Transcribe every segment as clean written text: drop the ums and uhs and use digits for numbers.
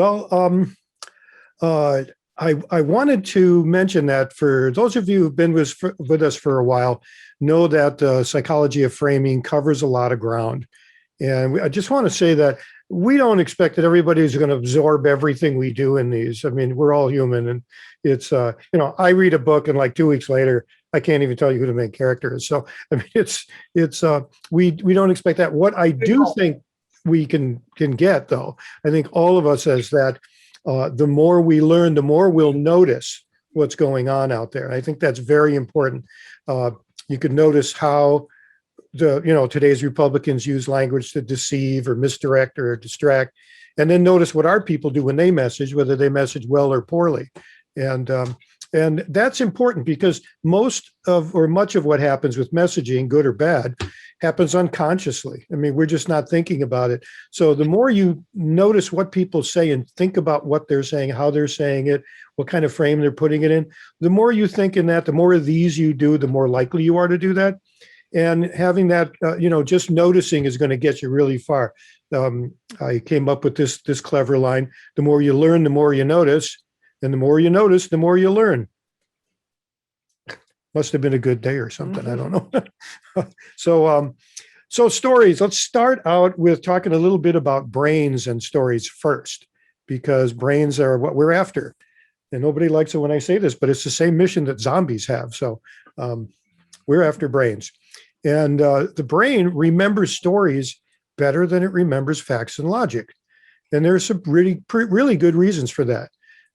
Well, uh, I wanted to mention that for those of you who've been with us for a while, know that psychology of framing covers a lot of ground. And I just want to say that we don't expect that everybody is going to absorb everything we do in these. I mean, we're all human, and it's I read a book and like 2 weeks later, I can't even tell you who the main character is. So I mean, we don't expect that. What I do think we can get though, I think all of us as that the more we learn, the more we'll notice what's going on out there. I think that's very important. You could notice how today's Republicans use language to deceive or misdirect or distract, and then notice what our people do when they message, whether they message well or poorly. And that's important because most of or much of what happens with messaging, good or bad, happens unconsciously. I mean, we're just not thinking about it. So the more you notice what people say and think about what they're saying, how they're saying it, what kind of frame they're putting it in, the more you think in that, the more of these you do, the more likely you are to do that. And having that, just noticing is going to get you really far. I came up with this clever line: the more you learn, the more you notice, and the more you notice, the more you learn. Must have been a good day or something. I don't know. So stories. Let's start out with talking a little bit about brains and stories first, because brains are what we're after. And nobody likes it when I say this, but it's the same mission that zombies have. So we're after brains. And the brain remembers stories better than it remembers facts and logic. And there's some really good reasons for that.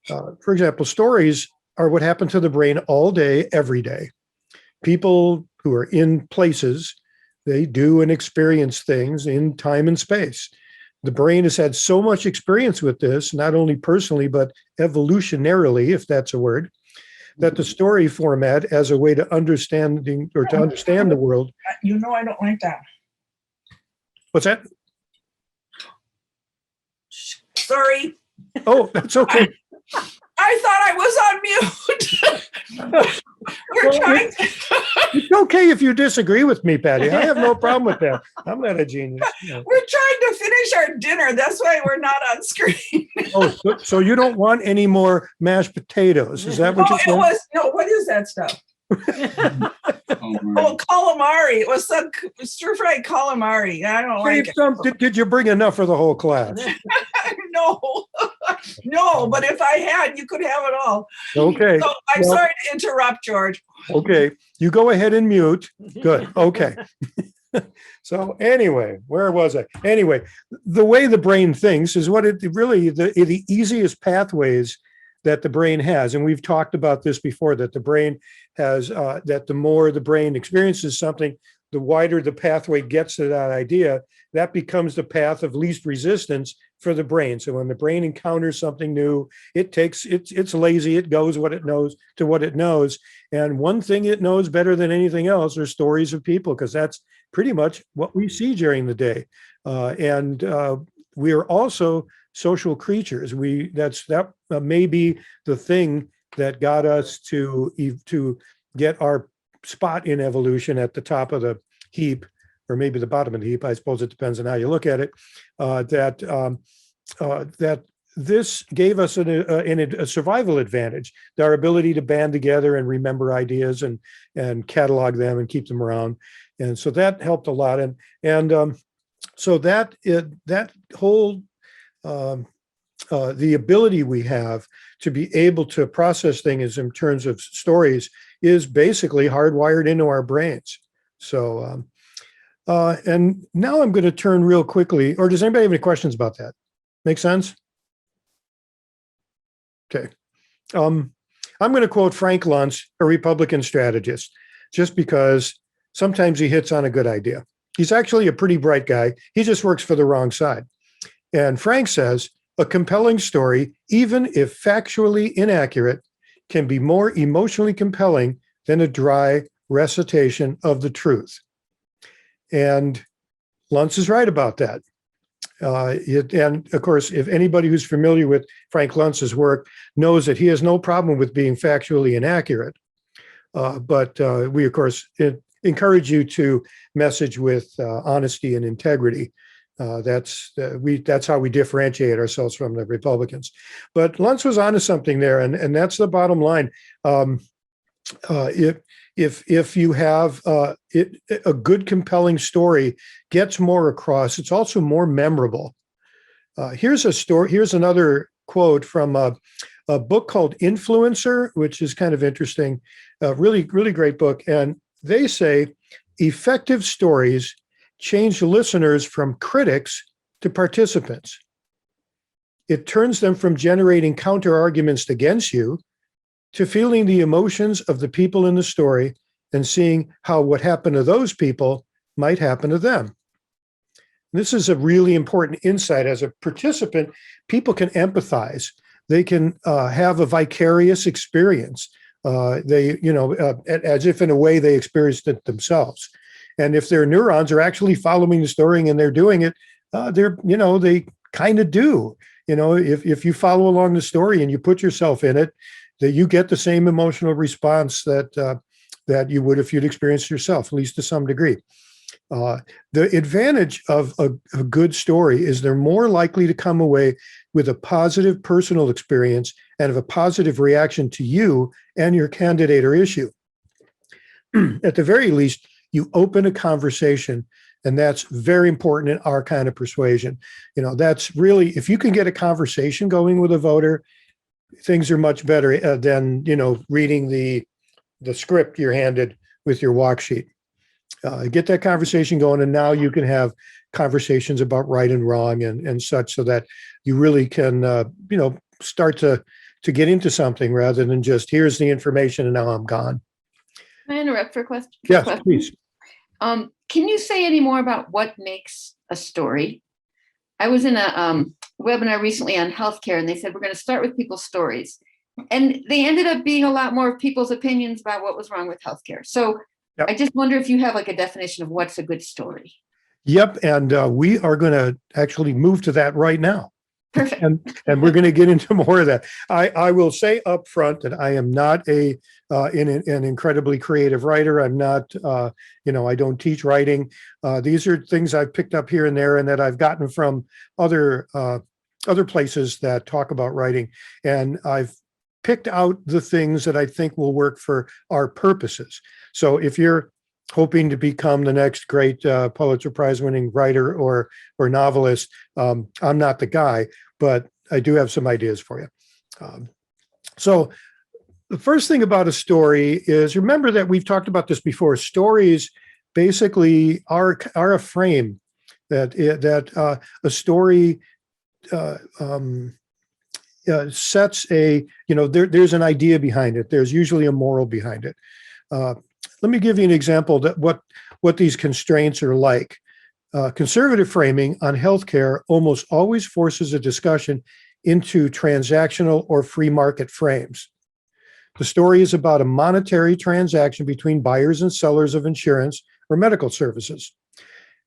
For example, stories are what happen to the brain all day, every day. People who are in places, they do and experience things in time and space. The brain has had so much experience with this, not only personally, but evolutionarily, if that's a word, that the story format as a way to understand the world. I don't like that. What's that? Sorry. Oh, that's okay. I thought I was on mute. It's okay if you disagree with me, Patty. I have no problem with that. I'm not a genius. We're trying to finish our dinner. That's why we're not on screen. So you don't want any more mashed potatoes? Is that what you're saying? What is that stuff? Calamari. It was some stir-fried calamari. I don't like it. Did you bring enough for the whole class? No, but if I had, you could have it all. Okay. So I'm sorry to interrupt, George. Okay. You go ahead and mute. Good. Okay. So anyway, where was I? Anyway, the way the brain thinks is what the easiest pathways that the brain has. And we've talked about this before, that the brain has, that the more the brain experiences something, the wider the pathway gets to that idea, that becomes the path of least resistance for the brain. So when the brain encounters something new, it's lazy, it goes what it knows to what it knows. And one thing it knows better than anything else are stories of people, because that's pretty much what we see during the day. And we are also social creatures. That may be the thing that got us to get our spot in evolution at the top of the heap, or maybe the bottom of the heap. I suppose it depends on how you look at it. That this gave us a survival advantage, our ability to band together and remember ideas and catalog them and keep them around. And so that helped a lot. And so that whole the ability we have to be able to process things in terms of stories is basically hardwired into our brains. So, and now I'm going to turn real quickly, or does anybody have any questions about that? Make sense? Okay. I'm going to quote Frank Luntz, a Republican strategist, just because sometimes he hits on a good idea. He's actually a pretty bright guy. He just works for the wrong side. And Frank says, a compelling story, even if factually inaccurate, can be more emotionally compelling than a dry recitation of the truth. And Luntz is right about that. And of course, if anybody who's familiar with Frank Luntz's work knows that he has no problem with being factually inaccurate. But we, of course, encourage you to message with honesty and integrity. That's how we differentiate ourselves from the Republicans. But Luntz was onto something there, and that's the bottom line. If you have a good, compelling story gets more across, it's also more memorable. Here's a story. Here's another quote from a book called Influencer, which is kind of interesting. Really, really great book. And they say effective stories change listeners from critics to participants. It turns them from generating counter arguments against you to feeling the emotions of the people in the story and seeing how what happened to those people might happen to them. This is a really important insight. As a participant, people can empathize. They can have a vicarious experience. As if in a way they experienced it themselves. And if their neurons are actually following the story and they're doing it, they kind of do. If you follow along the story and you put yourself in it, that you get the same emotional response that you would if you'd experienced yourself, at least to some degree. The advantage of a good story is they're more likely to come away with a positive personal experience and of a positive reaction to you and your candidate or issue. At the very least, you open a conversation, and that's very important in our kind of persuasion. That's really, if you can get a conversation going with a voter, things are much better than, reading the script you're handed with your walk sheet. Get that conversation going, and now you can have conversations about right and wrong and such, so that you really can, start to get into something rather than just here's the information and now I'm gone. Can I interrupt for a question? Yes, please. Can you say any more about what makes a story? I was in a webinar recently on healthcare, and they said we're going to start with people's stories, and they ended up being a lot more of people's opinions about what was wrong with healthcare. So yep. I just wonder if you have like a definition of what's a good story. Yep, and we are going to actually move to that right now. Perfect. And we're going to get into more of that. I will say up front that I am not an incredibly creative writer. I'm not, I don't teach writing. These are things I've picked up here and there, and that I've gotten from other places that talk about writing. And I've picked out the things that I think will work for our purposes. So if you're hoping to become the next great Pulitzer Prize winning writer or novelist, I'm not the guy, but I do have some ideas for you. So the first thing about a story is, remember that we've talked about this before. Stories basically are a frame that a story sets a, there's an idea behind it. There's usually a moral behind it. Let me give you an example that what these constraints are like. Conservative framing on healthcare almost always forces a discussion into transactional or free market frames. The story is about a monetary transaction between buyers and sellers of insurance or medical services.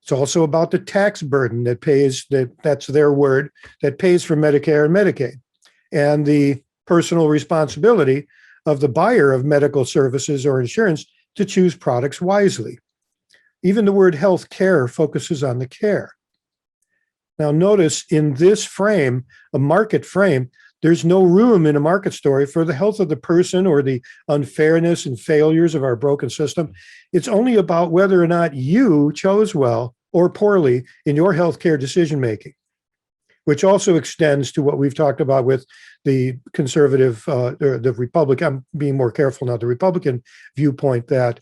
It's also about the tax burden that's their word, that pays for Medicare and Medicaid, and the personal responsibility of the buyer of medical services or insurance to choose products wisely. Even the word health care focuses on the care. Now notice in this frame, a market frame, there's no room in a market story for the health of the person or the unfairness and failures of our broken system. It's only about whether or not you chose well or poorly in your healthcare decision-making, which also extends to what we've talked about with the conservative, or the Republican, I'm being more careful now, the Republican viewpoint that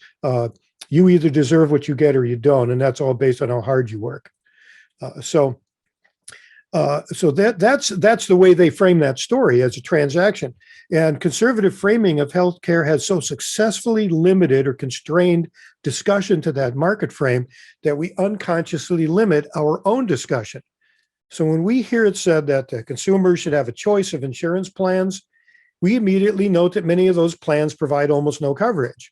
you either deserve what you get or you don't, and that's all based on how hard you work. So that's the way they frame that story, as a transaction. And conservative framing of healthcare has so successfully limited or constrained discussion to that market frame that we unconsciously limit our own discussion. So when we hear it said that the consumer should have a choice of insurance plans, we immediately note that many of those plans provide almost no coverage.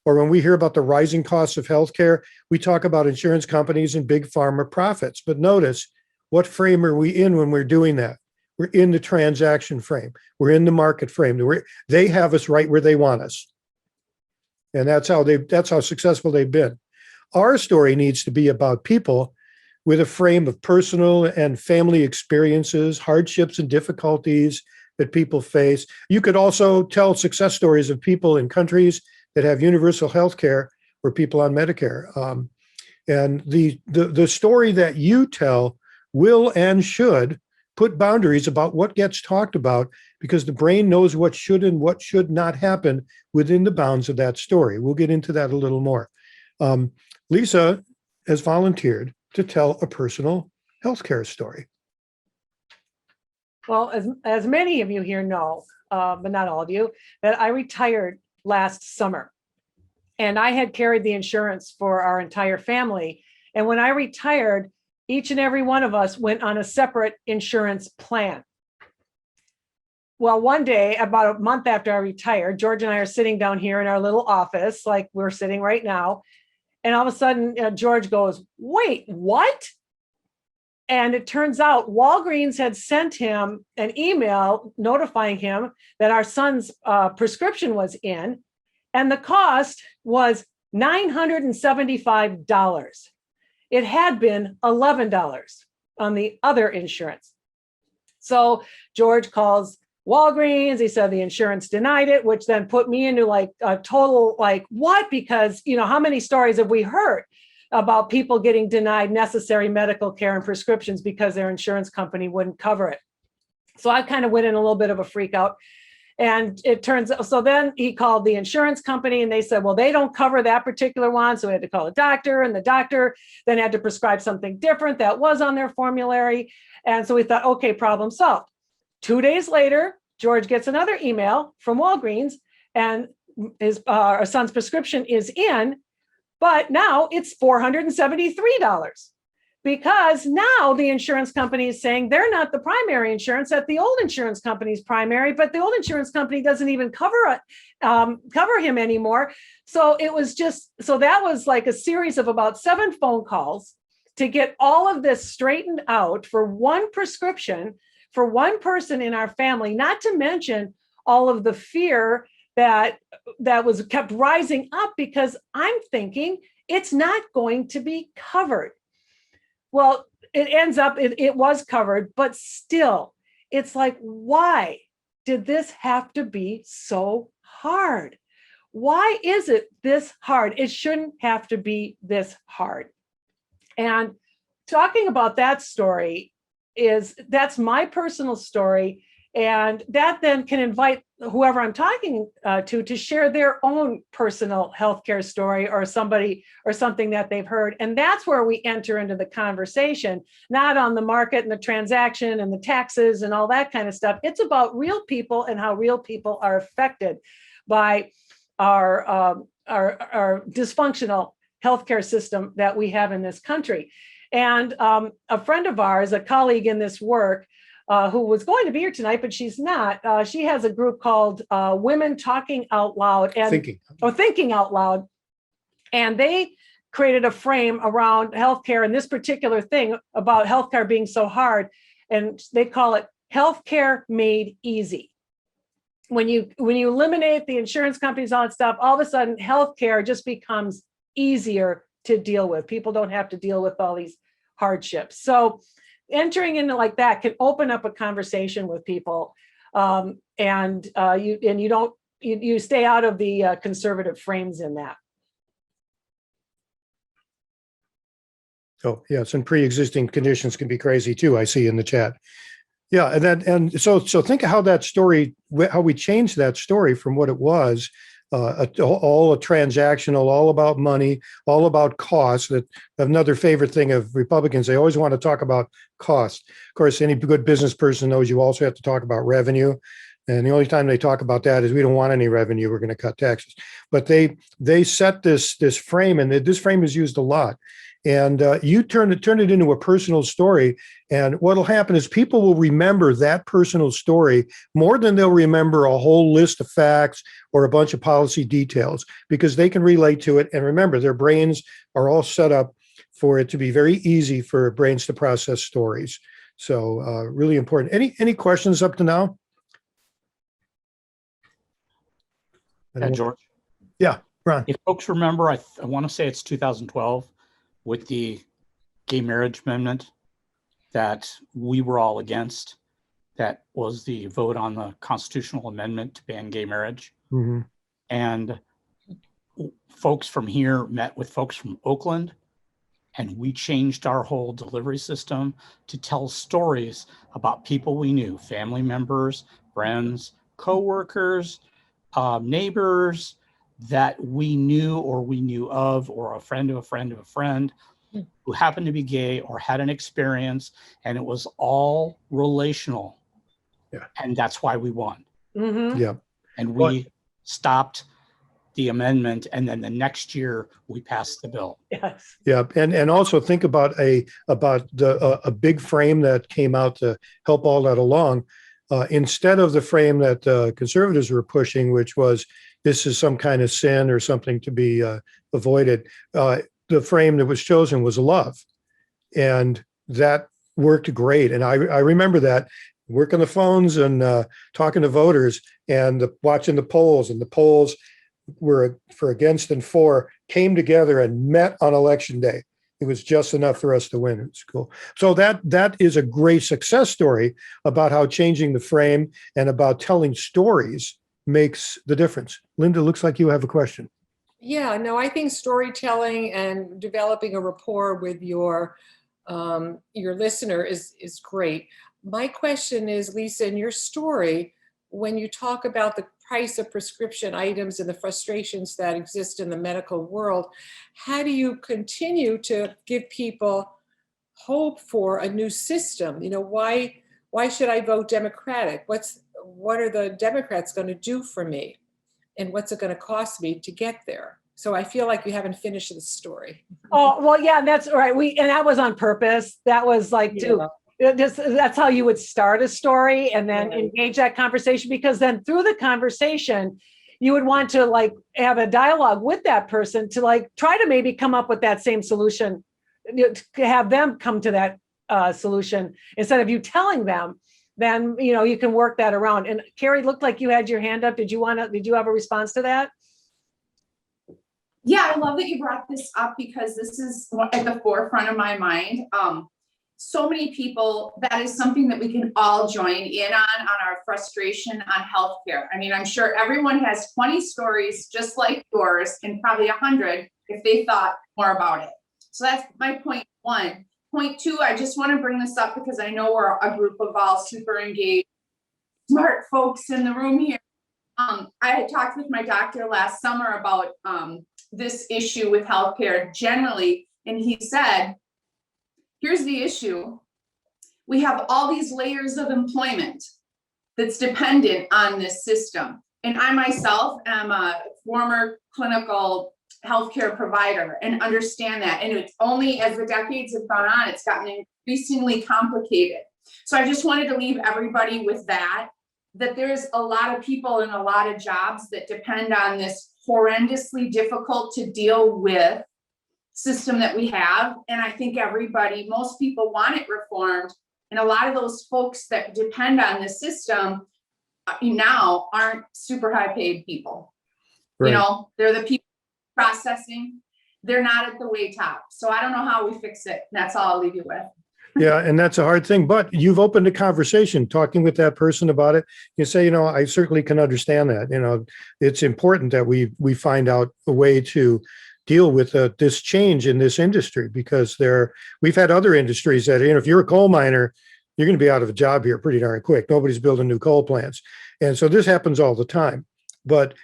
Or when we hear about the rising costs of healthcare, we talk about insurance companies and big pharma profits. But notice, what frame are we in when we're doing that? We're in the transaction frame. We're in the market frame. They have us right where they want us. And that's how successful they've been. Our story needs to be about people with a frame of personal and family experiences, hardships and difficulties that people face. You could also tell success stories of people in countries that have universal health care or people on Medicare. And the story that you tell will and should put boundaries about what gets talked about, because the brain knows what should and what should not happen within the bounds of that story. We'll get into that a little more. Lisa has volunteered to tell a personal healthcare story. Well, as many of you here know, but not all of you, that I retired last summer. And I had carried the insurance for our entire family. And when I retired, each and every one of us went on a separate insurance plan. Well, one day, about a month after I retired, George and I are sitting down here in our little office, like we're sitting right now. And all of a sudden, George goes, "Wait, what?" And it turns out Walgreens had sent him an email notifying him that our son's prescription was in, and the cost was $975. It had been $11 on the other insurance. So George calls Walgreens. He said the insurance denied it, which then put me into like a total, like, what? Because, how many stories have we heard about people getting denied necessary medical care and prescriptions because their insurance company wouldn't cover it? So I kind of went in a little bit of a freak out. And it turns out, so then he called the insurance company and they said, well, they don't cover that particular one. So we had to call a doctor, and the doctor then had to prescribe something different that was on their formulary. And so we thought, okay, problem solved. 2 days later, George gets another email from Walgreens, and our son's prescription is in, but now it's $473. Because now the insurance company is saying they're not the primary insurance, that the old insurance company's primary, but the old insurance company doesn't even cover him anymore. So it was so that was like a series of about 7 phone calls to get all of this straightened out for one prescription for one person in our family, not to mention all of the fear that was kept rising up, because I'm thinking it's not going to be covered. Well, it ends up, it was covered, but still, it's like, why did this have to be so hard? Why is it this hard? It shouldn't have to be this hard. And talking about that story that's my personal story. And that then can invite whoever I'm talking to share their own personal healthcare story, or somebody or something that they've heard. And that's where we enter into the conversation, not on the market and the transaction and the taxes and all that kind of stuff. It's about real people and how real people are affected by our dysfunctional healthcare system that we have in this country. And a friend of ours, a colleague in this work, who was going to be here tonight, but she's not. She has a group called Women Talking Out Loud and Thinking Out Loud. And they created a frame around healthcare and this particular thing about healthcare being so hard. And they call it healthcare made easy. When you eliminate the insurance companies, all that stuff, all of a sudden healthcare just becomes easier to deal with. People don't have to deal with all these hardships. So entering into like that can open up a conversation with people, and you stay out of the conservative frames in that. Oh, yes, and pre-existing conditions can be crazy too, I see in the chat. Yeah, and so think of how that story, how we changed that story from what it was, all a transactional, all about money, all about cost. That another favorite thing of Republicans, they always want to talk about cost. Of course, any good business person knows you also have to talk about revenue. And the only time they talk about that is we don't want any revenue, we're going to cut taxes. But they set this frame, and this frame is used a lot. And you turn it into a personal story. And what'll happen is people will remember that personal story more than they'll remember a whole list of facts or a bunch of policy details, because they can relate to it. And remember, their brains are all set up for it to be very easy for brains to process stories. So really important. Any questions up to now? George. Yeah, Ron. If folks remember, I want to say it's 2012 with the gay marriage amendment that we were all against. That was the vote on the constitutional amendment to ban gay marriage. Mm-hmm. And folks from here met with folks from Oakland, and we changed our whole delivery system to tell stories about people we knew, family members, friends, coworkers, neighbors that we knew or we knew of, or a friend of a friend of a friend who happened to be gay or had an experience, and it was all relational. Yeah. And that's why we won. Mhm. Yeah. And we stopped the amendment, and then the next year we passed the bill. Yes. Yeah, and also think about a big frame that came out to help all that along, instead of the frame that conservatives were pushing, which was this is some kind of sin or something to be avoided. The frame that was chosen was love, and that worked great. And I remember that working the phones and talking to voters and watching the polls, and the polls were for, against, and for came together and met on election day. It was just enough for us to win. It was cool. So that is a great success story about how changing the frame and about telling stories makes the difference. Linda, looks like you have a question. Yeah, no, I think storytelling and developing a rapport with your listener is great. My question is, Lisa, in your story, when you talk about the price of prescription items and the frustrations that exist in the medical world, how do you continue to give people hope for a new system? You know, why should I vote Democratic? What are the Democrats going to do for me? And what's it going to cost me to get there? So I feel like you haven't finished the story. Oh, well, yeah, that's right. And that was on purpose. That was like, that's how you would start a story and then engage that conversation, because then through the conversation, you would want to like have a dialogue with that person to like try to maybe come up with that same solution, to have them come to that solution instead of you telling them. Then, you can work that around. And Carrie, looked like you had your hand up. Did you have a response to that? Yeah, I love that you brought this up, because this is at the forefront of my mind. So many people, that is something that we can all join in on our frustration on healthcare. I mean, I'm sure everyone has 20 stories just like yours, and probably 100 if they thought more about it. So that's my point one. Point two, I just want to bring this up because I know we're a group of all super engaged, smart folks in the room here. I had talked with my doctor last summer about this issue with healthcare generally, and he said, here's the issue. We have all these layers of employment that's dependent on this system. And I myself am a former clinical healthcare provider and understand that. And it's only as the decades have gone on, it's gotten increasingly complicated. So I just wanted to leave everybody with that there's a lot of people in a lot of jobs that depend on this horrendously difficult to deal with system that we have. And I think most people want it reformed. And a lot of those folks that depend on the system now aren't super high paid people. Right. They're the people processing. They're not at the way top. So I don't know how we fix it. That's all I'll leave you with. Yeah, and that's a hard thing, but you've opened a conversation talking with that person about it. You say, I certainly can understand that. It's important that we find out a way to deal with this change in this industry, because we've had other industries that, if you're a coal miner, you're going to be out of a job here pretty darn quick. Nobody's building new coal plants. And so this happens all the time. But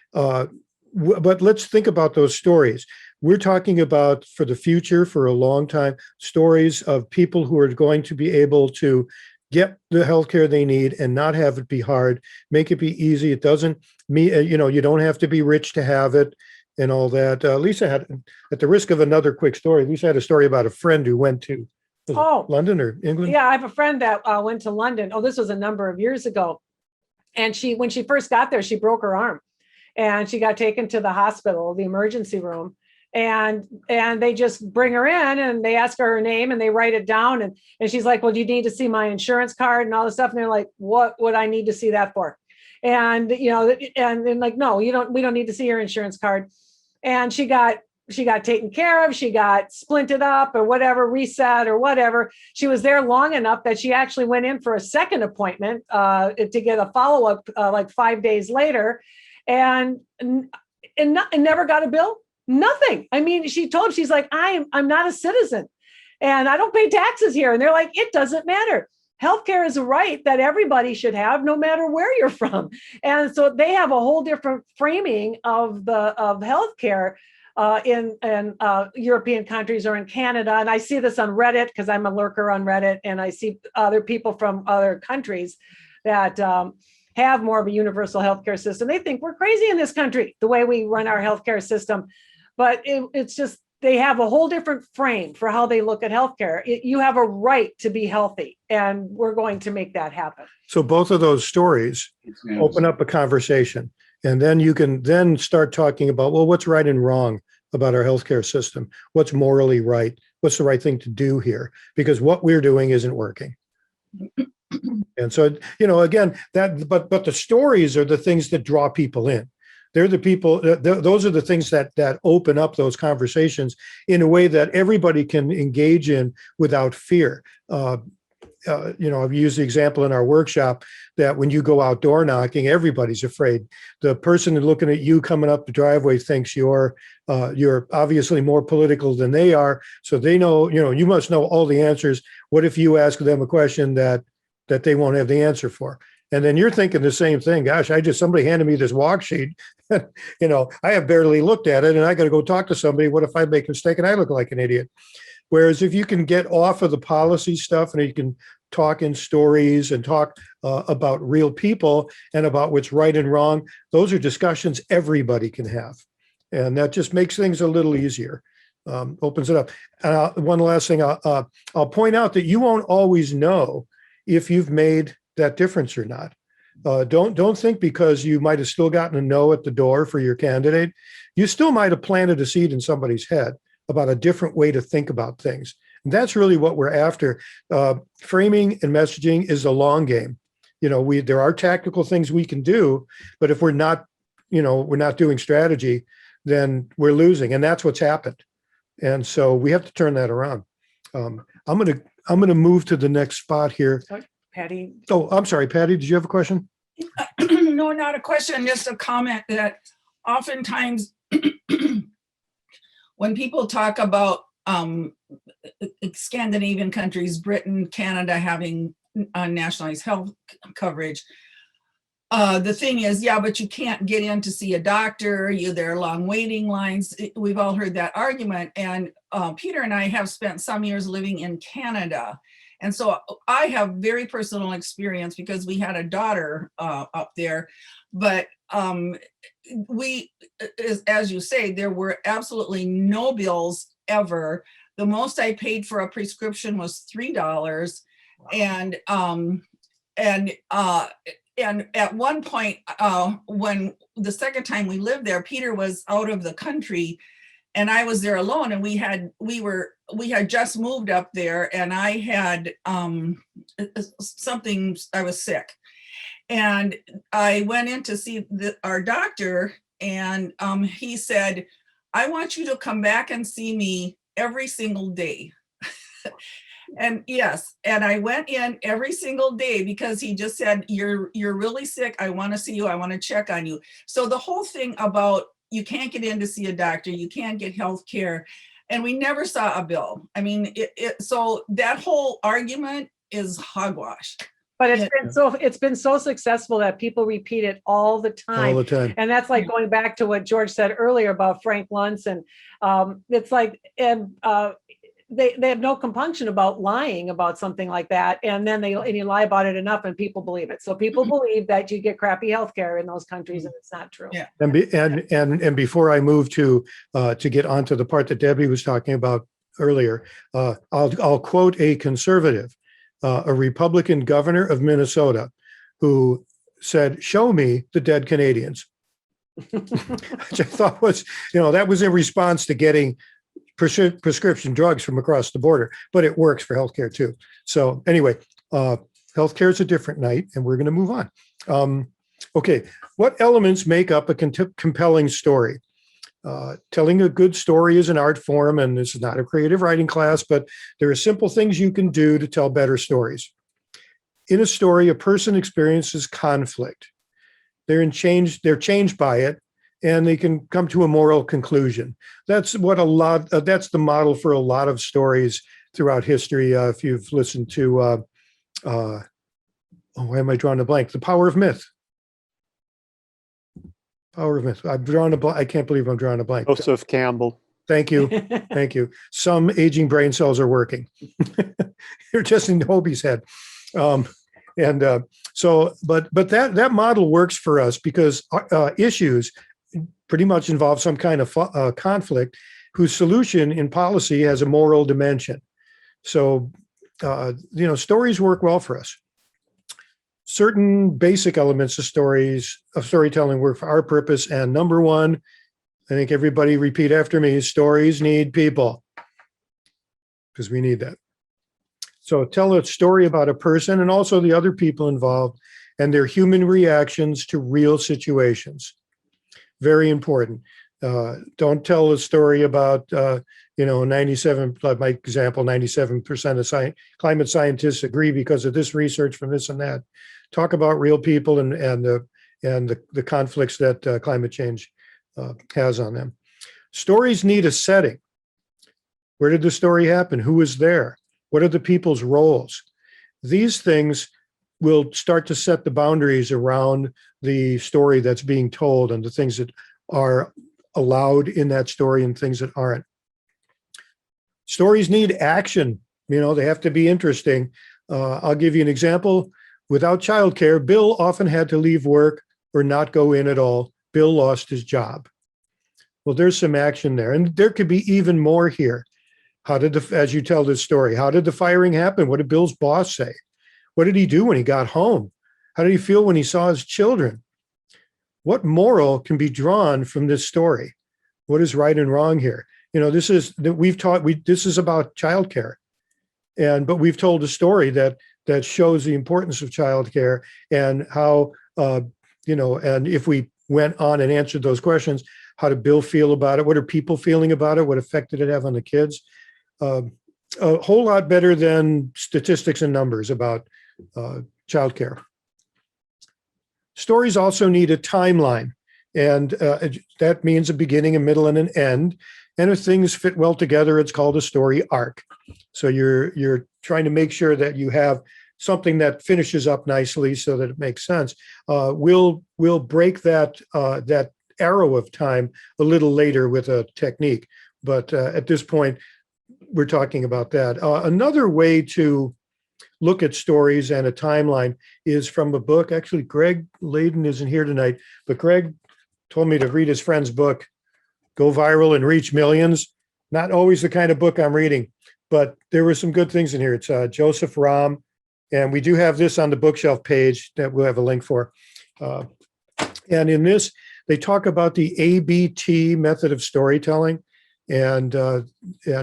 let's think about those stories. We're talking about, for the future, for a long time, stories of people who are going to be able to get the healthcare they need and not have it be hard, make it be easy. It doesn't mean, you don't have to be rich to have it and all that. Lisa had, at the risk of another quick story, Lisa had a story about a friend who went to London or England. Yeah, I have a friend that went to London. Oh, this was a number of years ago. And when she first got there, she broke her arm and she got taken to the hospital, the emergency room. And they just bring her in and they ask her name and they write it down. And she's like, well, do you need to see my insurance card and all this stuff? And they're like, what would I need to see that for? And, and then like, no, we don't need to see your insurance card. And she got she got taken care of, she got splinted up or whatever, reset or whatever. She was there long enough that she actually went in for a second appointment to get a follow-up like 5 days later, and never got a bill. Nothing. I mean, she told him, she's like, I'm not a citizen and I don't pay taxes here. And they're like, it doesn't matter. Healthcare is a right that everybody should have, no matter where you're from. And so they have a whole different framing of healthcare in European countries or in Canada. And I see this on Reddit because I'm a lurker on Reddit, and I see other people from other countries that have more of a universal healthcare system. They think we're crazy in this country, the way we run our healthcare system. But it's just, they have a whole different frame for how they look at healthcare. You have a right to be healthy, and we're going to make that happen. So both of those stories open up a conversation, and then you can then start talking about, well, what's right and wrong about our healthcare system? What's morally right? What's the right thing to do here? Because what we're doing isn't working. And so, again, but the stories are the things that draw people in. They're the people, those are the things that open up those conversations in a way that everybody can engage in without fear. I've used the example in our workshop that when you go out door knocking, everybody's afraid. The person looking at you coming up the driveway thinks you're obviously more political than they are. So they know, you must know all the answers. What if you ask them a question that they won't have the answer for? And then you're thinking the same thing. Gosh, somebody handed me this walk sheet. I have barely looked at it, and I got to go talk to somebody. What if I make a mistake and I look like an idiot? Whereas if you can get off of the policy stuff and you can talk in stories and talk about real people and about what's right and wrong, those are discussions everybody can have. And that just makes things a little easier, opens it up. One last thing, I'll point out that you won't always know if you've made that difference or not. Don't think because you might have still gotten a no at the door for your candidate, you still might have planted a seed in somebody's head about a different way to think about things. And that's really what we're after. Framing and messaging is a long game. There are tactical things we can do, but if we're not doing strategy, then we're losing. And that's what's happened. And so we have to turn that around. I'm going to move to the next spot here. Patty. Oh, I'm sorry, Patty, did you have a question? No, not a question, just a comment that oftentimes when people talk about Scandinavian countries, Britain, Canada having nationalized health coverage, the thing is, yeah, but you can't get in to see a doctor. There are long waiting lines. We've all heard that argument. And Peter and I have spent some years living in Canada. And so I have very personal experience because we had a daughter up there. But as you say, there were absolutely no bills ever. The most I paid for a prescription was $3. And at one point, when the second time we lived there, Peter was out of the country and I was there alone, and we had just moved up there, and I had something, I was sick. And I went in to see our doctor, and he said, I want you to come back and see me every single day. And yes, and I went in every single day because he just said, you're really sick. I want to see you. I want to check on you. So the whole thing about you can't get in to see a doctor, you can't get health care, and we never saw a bill. I mean, so that whole argument is hogwash. But it's been so successful that people repeat it all the time. All the time. And that's like going back to what George said earlier about Frank Luntz. And it's like, and they have no compunction about lying about something like that. And then you lie about it enough and people believe it. So people believe that you get crappy healthcare in those countries, and it's not true. Yeah. And before I move to get onto the part that Debbie was talking about earlier, I'll quote a conservative, a Republican governor of Minnesota, who said, "Show me the dead Canadians," which I thought was, that was in response to getting prescription drugs from across the border, but it works for healthcare too. So anyway, healthcare is a different night, and we're going to move on. Okay, what elements make up a compelling story? Telling a good story is an art form, and this is not a creative writing class, but there are simple things you can do to tell better stories. In a story, a person experiences conflict. They're changed by it, and they can come to a moral conclusion. That's what that's the model for a lot of stories throughout history. If you've listened to, why am I drawing a blank? The Power of Myth. Power of Myth. I've drawn a blank. I can't believe I'm drawing a blank. Joseph Campbell. Thank you. Thank you. Some aging brain cells are working. You're just in Hobie's head. But that model works for us because issues pretty much involve some kind of conflict whose solution in policy has a moral dimension. So, stories work well for us. Certain basic elements of storytelling work for our purpose. And number one, I think everybody repeat after me, stories need people, because we need that. So tell a story about a person and also the other people involved and their human reactions to real situations. Very important. Don't tell a story about, 97, like my example, 97% of climate scientists agree because of this research from this and that. Talk about real people and the conflicts that climate change has on them. Stories need a setting. Where did the story happen? Who was there? What are the people's roles? These things will start to set the boundaries around the story that's being told and the things that are allowed in that story and things that aren't. Stories need action. They have to be interesting. I'll give you an example. Without childcare, Bill often had to leave work or not go in at all. Bill lost his job. Well, there's some action there. And there could be even more here. As you tell this story, how did the firing happen? What did Bill's boss say? What did he do when he got home? How did he feel when he saw his children? What moral can be drawn from this story? What is right and wrong here? This is about childcare. But we've told a story that shows the importance of childcare and how, and if we went on and answered those questions, how did Bill feel about it? What are people feeling about it? What effect did it have on the kids? A whole lot better than statistics and numbers about childcare. Stories also need a timeline, and that means a beginning, a middle, and an end. And if things fit well together, it's called a story arc. So you're trying to make sure that you have something that finishes up nicely so that it makes sense. We'll break that arrow of time a little later with a technique, but at this point, we're talking about that. Another way to look at stories and a timeline is from a book. Actually, Greg Layden isn't here tonight, but Greg told me to read his friend's book, Go Viral and Reach Millions. Not always the kind of book I'm reading, but there were some good things in here. It's Joseph Rahm, and we do have this on the bookshelf page that we'll have a link for. And in this, they talk about the ABT method of storytelling. And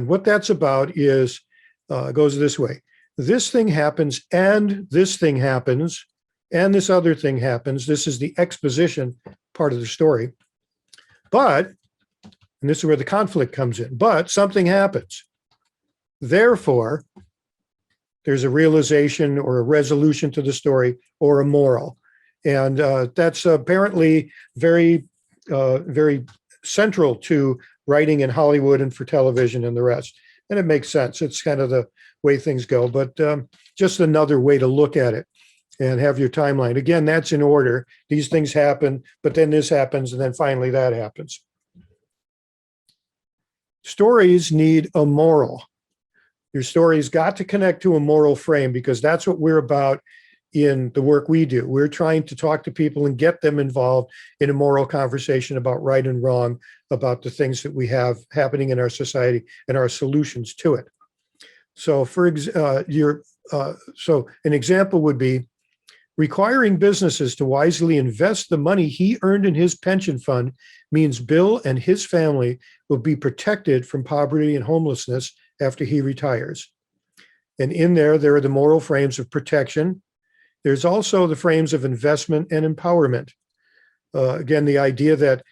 what that's about is, goes this way. This thing happens, and this thing happens, and this other thing happens. This is the exposition part of the story. But, and this is where the conflict comes in, but something happens. Therefore, there's a realization or a resolution to the story or a moral. And that's apparently very, very central to writing in Hollywood and for television and the rest. And it makes sense. It's kind of the way things go, but just another way to look at it and have your timeline. Again, that's in order. These things happen, but then this happens, and then finally that happens. Stories need a moral. Your story's got to connect to a moral frame, because that's what we're about in the work we do. We're trying to talk to people and get them involved in a moral conversation about right and wrong, about the things that we have happening in our society and our solutions to it. So so an example would be requiring businesses to wisely invest the money he earned in his pension fund means Bill and his family will be protected from poverty and homelessness after he retires. And in there are the moral frames of protection. There's also the frames of investment and empowerment. Again, the idea that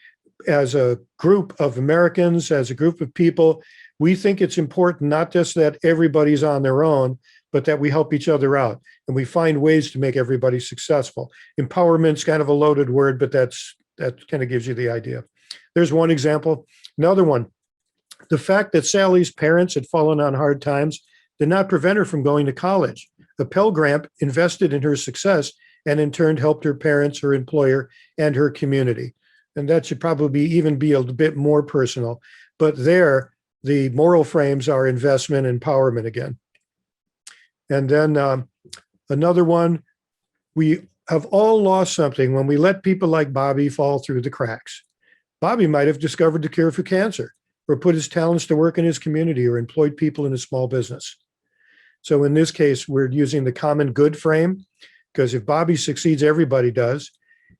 as a group of Americans, as a group of people, we think it's important not just that everybody's on their own, but that we help each other out and we find ways to make everybody successful. Empowerment's kind of a loaded word, but that kind of gives you the idea. There's one example. Another one, the fact that Sally's parents had fallen on hard times did not prevent her from going to college. The Pell Grant invested in her success and in turn helped her parents, her employer, and her community. And that should probably even be a bit more personal. But there, the moral frames are investment and empowerment again. And then another one, we have all lost something when we let people like Bobby fall through the cracks. Bobby might have discovered the cure for cancer or put his talents to work in his community or employed people in a small business. So in this case, we're using the common good frame because if Bobby succeeds, everybody does.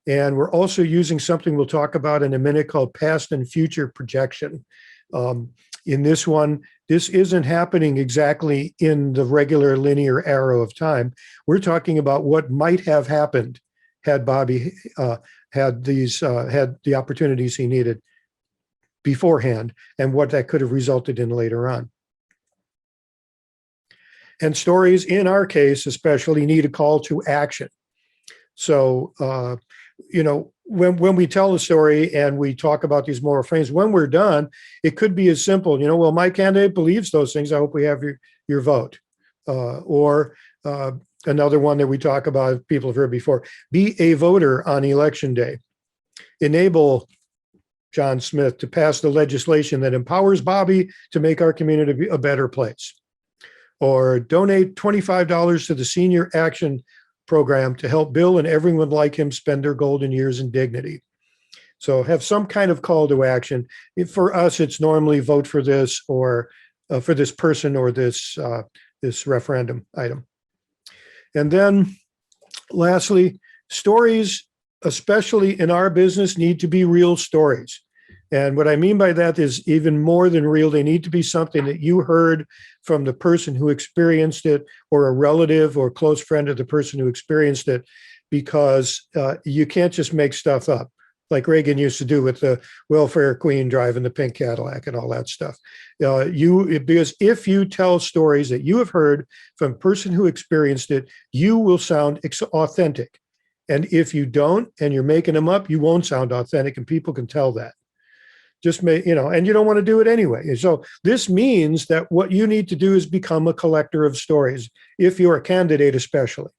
And we're also using something we'll talk about in a minute called past and future projection. In this one, this isn't happening exactly in the regular linear arrow of time. We're talking about what might have happened had Bobby had the opportunities he needed beforehand and what that could have resulted in later on. And stories, in our case especially, need a call to action. So, when we tell a story and we talk about these moral frames, when we're done, it could be as simple, well, my candidate believes those things. I hope we have your vote. Or another one that we talk about, people have heard before, be a voter on election day. Enable John Smith to pass the legislation that empowers Bobby to make our community a better place. Or donate $25 to the Senior Action Program to help Bill and everyone like him spend their golden years in dignity. So have some kind of call to action. For us, it's normally vote for this or for this person or this referendum item. And then lastly, stories, especially in our business, need to be real stories. And what I mean by that is even more than real, they need to be something that you heard from the person who experienced it or a relative or close friend of the person who experienced it, because you can't just make stuff up like Reagan used to do with the welfare queen driving the pink Cadillac and all that stuff. Because if you tell stories that you have heard from a person who experienced it, you will sound authentic. And if you don't, and you're making them up, you won't sound authentic, and people can tell that. Just and you don't want to do it anyway. So this means that what you need to do is become a collector of stories. If you're a candidate, especially,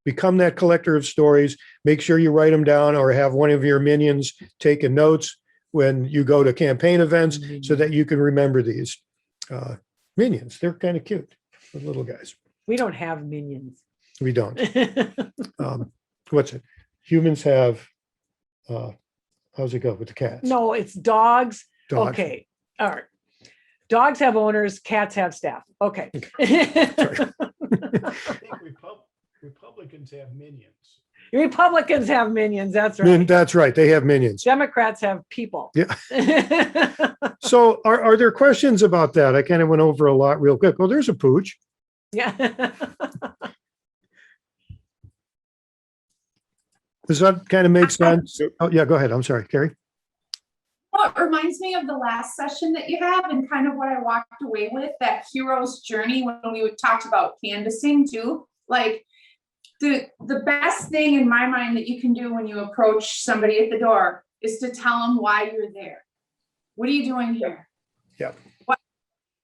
become that collector of stories. Make sure you write them down or have one of your minions taking notes when you go to campaign events so that you can remember these minions. They're kind of cute, the little guys. We don't have minions. We don't. What's it? Humans have. How's it go with the cats? No, it's dogs. Dogs. Okay. All right. Dogs have owners, cats have staff. Okay. Sorry. I think Republicans have minions. Republicans have minions. That's right. That's right. They have minions. Democrats have people. Yeah. So are there questions about that? I kind of went over a lot real quick. Well, there's a pooch. Yeah. Does that kind of make sense? Oh, yeah, go ahead. I'm sorry, Carrie. Well, it reminds me of the last session that you had and kind of what I walked away with, that hero's journey when we talked about canvassing too. Like the best thing in my mind that you can do when you approach somebody at the door is to tell them why you're there. What are you doing here? Yeah. What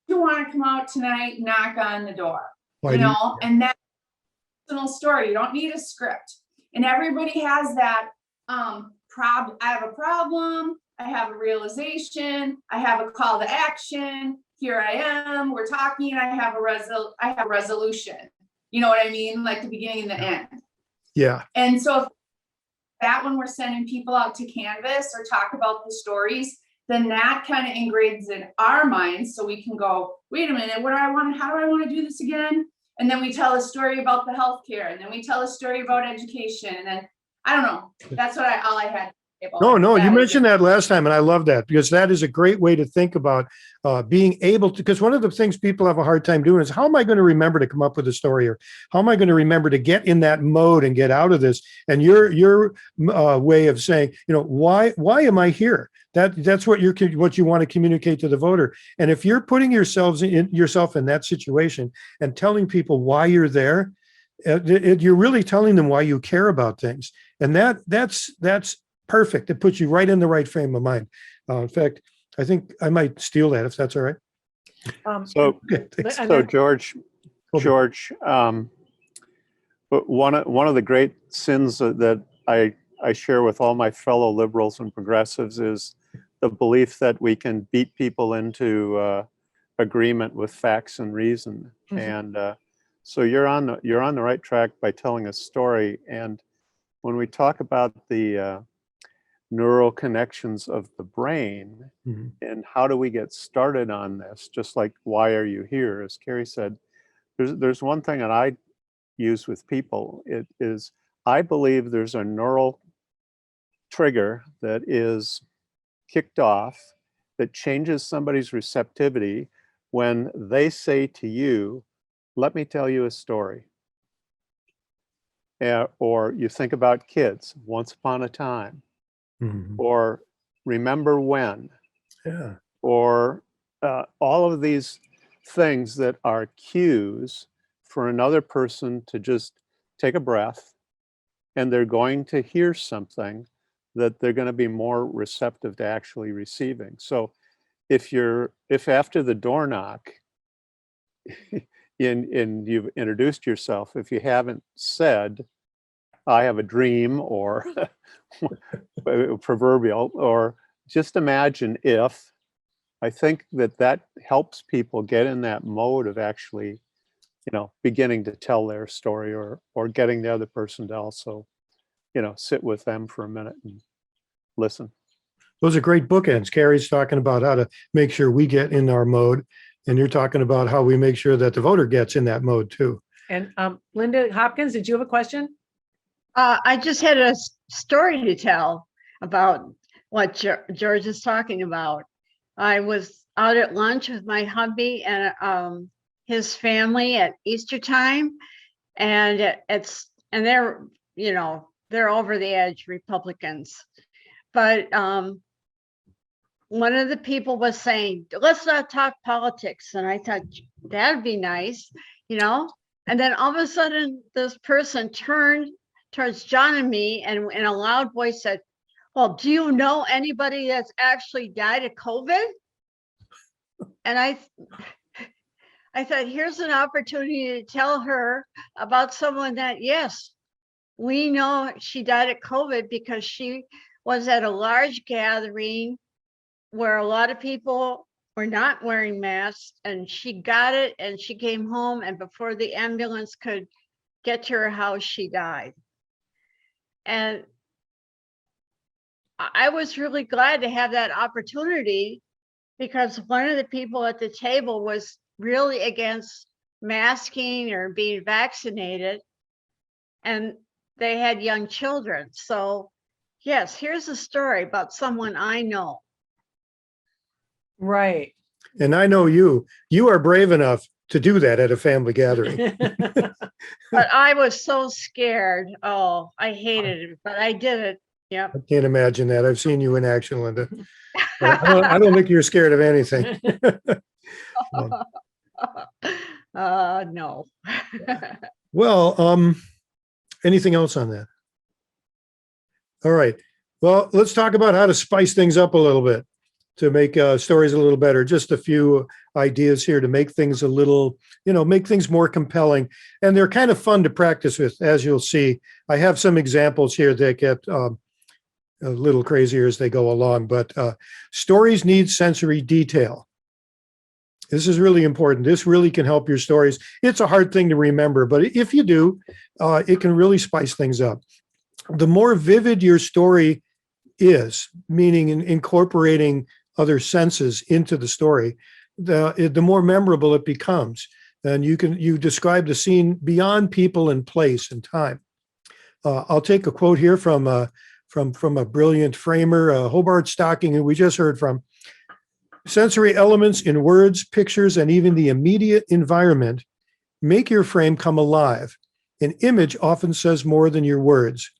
do you want to come out tonight, knock on the door? Why and that's a personal story. You don't need a script. And everybody has that I have a problem, I have a realization, I have a call to action, here I am, we're talking, I have a resolution. You know what I mean? Like the beginning and the end. Yeah. And so if that when we're sending people out to canvas or talk about the stories, then that kind of ingrains in our minds so we can go, wait a minute, how do I want to do this again? And then we tell a story about the healthcare, and then we tell a story about education, and then I don't know. That's what all I had. No, you That is mentioned it. that last time, and I love that because that is a great way to think about being able to. Because one of the things people have a hard time doing is how am I going to remember to come up with a story, or how am I going to remember to get in that mode and get out of this? And your way of saying, why am I here? That's what you want to communicate to the voter. And if you're putting yourself in that situation and telling people why you're there, you're really telling them why you care about things, and that's perfect. It puts you right in the right frame of mind. In fact, I think I might steal that if that's all right. So, Okay, thanks. And so then- George, but one of the great sins that I share with all my fellow liberals and progressives is the belief that we can beat people into agreement with facts and reason. Mhm. And so you're on the right track by telling a story. And when we talk about the neural connections of the brain, Mhm. and how do we get started on this, just like why are you here, as Carrie said, there's one thing that I use with people. It is, I believe there's a neural trigger that is kicked off that changes somebody's receptivity when they say to you, let me tell you a story. Or you think about kids, once upon a time, Mhm. or remember when, Yeah. or all of these things that are cues for another person to just take a breath, and they're going to hear something that they're going to be more receptive to actually receiving. So if after the door knock and you've introduced yourself, if you haven't said, I have a dream, or proverbial, or just imagine if, I think that helps people get in that mode of actually, beginning to tell their story, or getting the other person to also, sit with them for a minute and listen. Those are great bookends. Carrie's talking about how to make sure we get in our mode, and you're talking about how we make sure that the voter gets in that mode too. And Linda Hopkins, did you have a question? I just had a story to tell about what George is talking about. I was out at lunch with my hubby and his family at Easter time, and they're they're over the edge Republicans, but one of the people was saying, let's not talk politics, and I thought that'd be nice, and then all of a sudden this person turned towards John and me and in a loud voice said, well, do you know anybody that's actually died of COVID? And I thought, here's an opportunity to tell her about someone that, yes, we know she died of COVID because she was at a large gathering where a lot of people were not wearing masks, and she got it and she came home, and before the ambulance could get to her house, she died. And I was really glad to have that opportunity, because one of the people at the table was really against masking or being vaccinated, and they had young children. So yes, here's a story about someone I know. Right. And I know you are brave enough to do that at a family gathering. But I was so scared. Oh, I hated it, but I did it. Yep. I can't imagine that. I've seen you in action, Linda. I don't think you're scared of anything. No. Well, anything else on that? All right. Well, let's talk about how to spice things up a little bit to make stories a little better. Just a few ideas here to make things a little, make things more compelling. And they're kind of fun to practice with, as you'll see. I have some examples here that get a little crazier as they go along, but stories need sensory detail. This is really important. This really can help your stories. It's a hard thing to remember, but if you do, it can really spice things up. The more vivid your story is, meaning incorporating other senses into the story, the more memorable it becomes. And you describe the scene beyond people and place and time. I'll take a quote here from from a brilliant framer, Hobart Stocking, who we just heard from. Sensory elements in words, pictures, and even the immediate environment make your frame come alive. An image often says more than your words.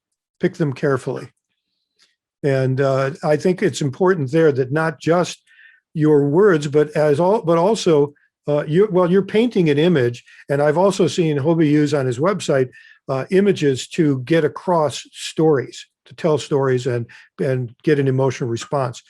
Pick them carefully. And I think it's important there that not just your words, but also you're painting an image. And I've also seen Hobie use on his website images to get across stories, to tell stories and get an emotional response.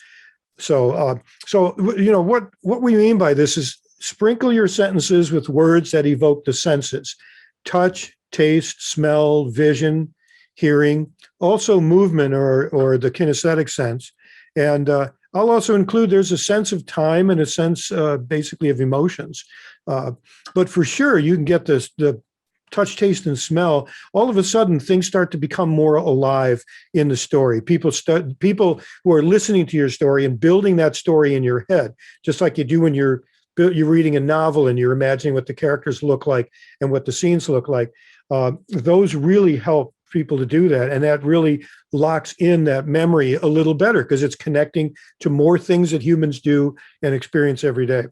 So what we mean by this is sprinkle your sentences with words that evoke the senses: touch, taste, smell, vision, hearing, also movement or the kinesthetic sense. And I'll also include there's a sense of time and a sense basically of emotions. But for sure, you can get the touch, taste, and smell. All of a sudden, things start to become more alive in the story. People who are listening to your story and building that story in your head, just like you do when you're reading a novel and you're imagining what the characters look like and what the scenes look like. Those really help people to do that. And that really locks in that memory a little better because it's connecting to more things that humans do and experience every day.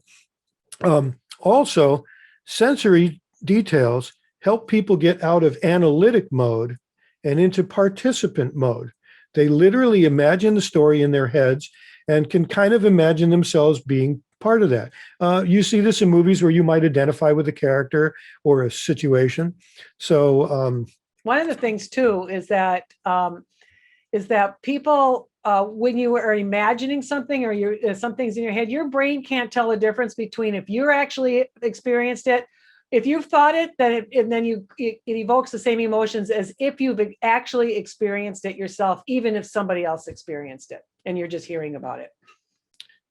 Also, sensory details help people get out of analytic mode and into participant mode. They literally imagine the story in their heads and can kind of imagine themselves being part of that. You see this in movies where you might identify with a character or a situation. So one of the things too is that people, when you are imagining something or something's in your head, your brain can't tell the difference between if you're actually experienced it. If you've thought it, then it evokes the same emotions as if you've actually experienced it yourself, even if somebody else experienced it and you're just hearing about it.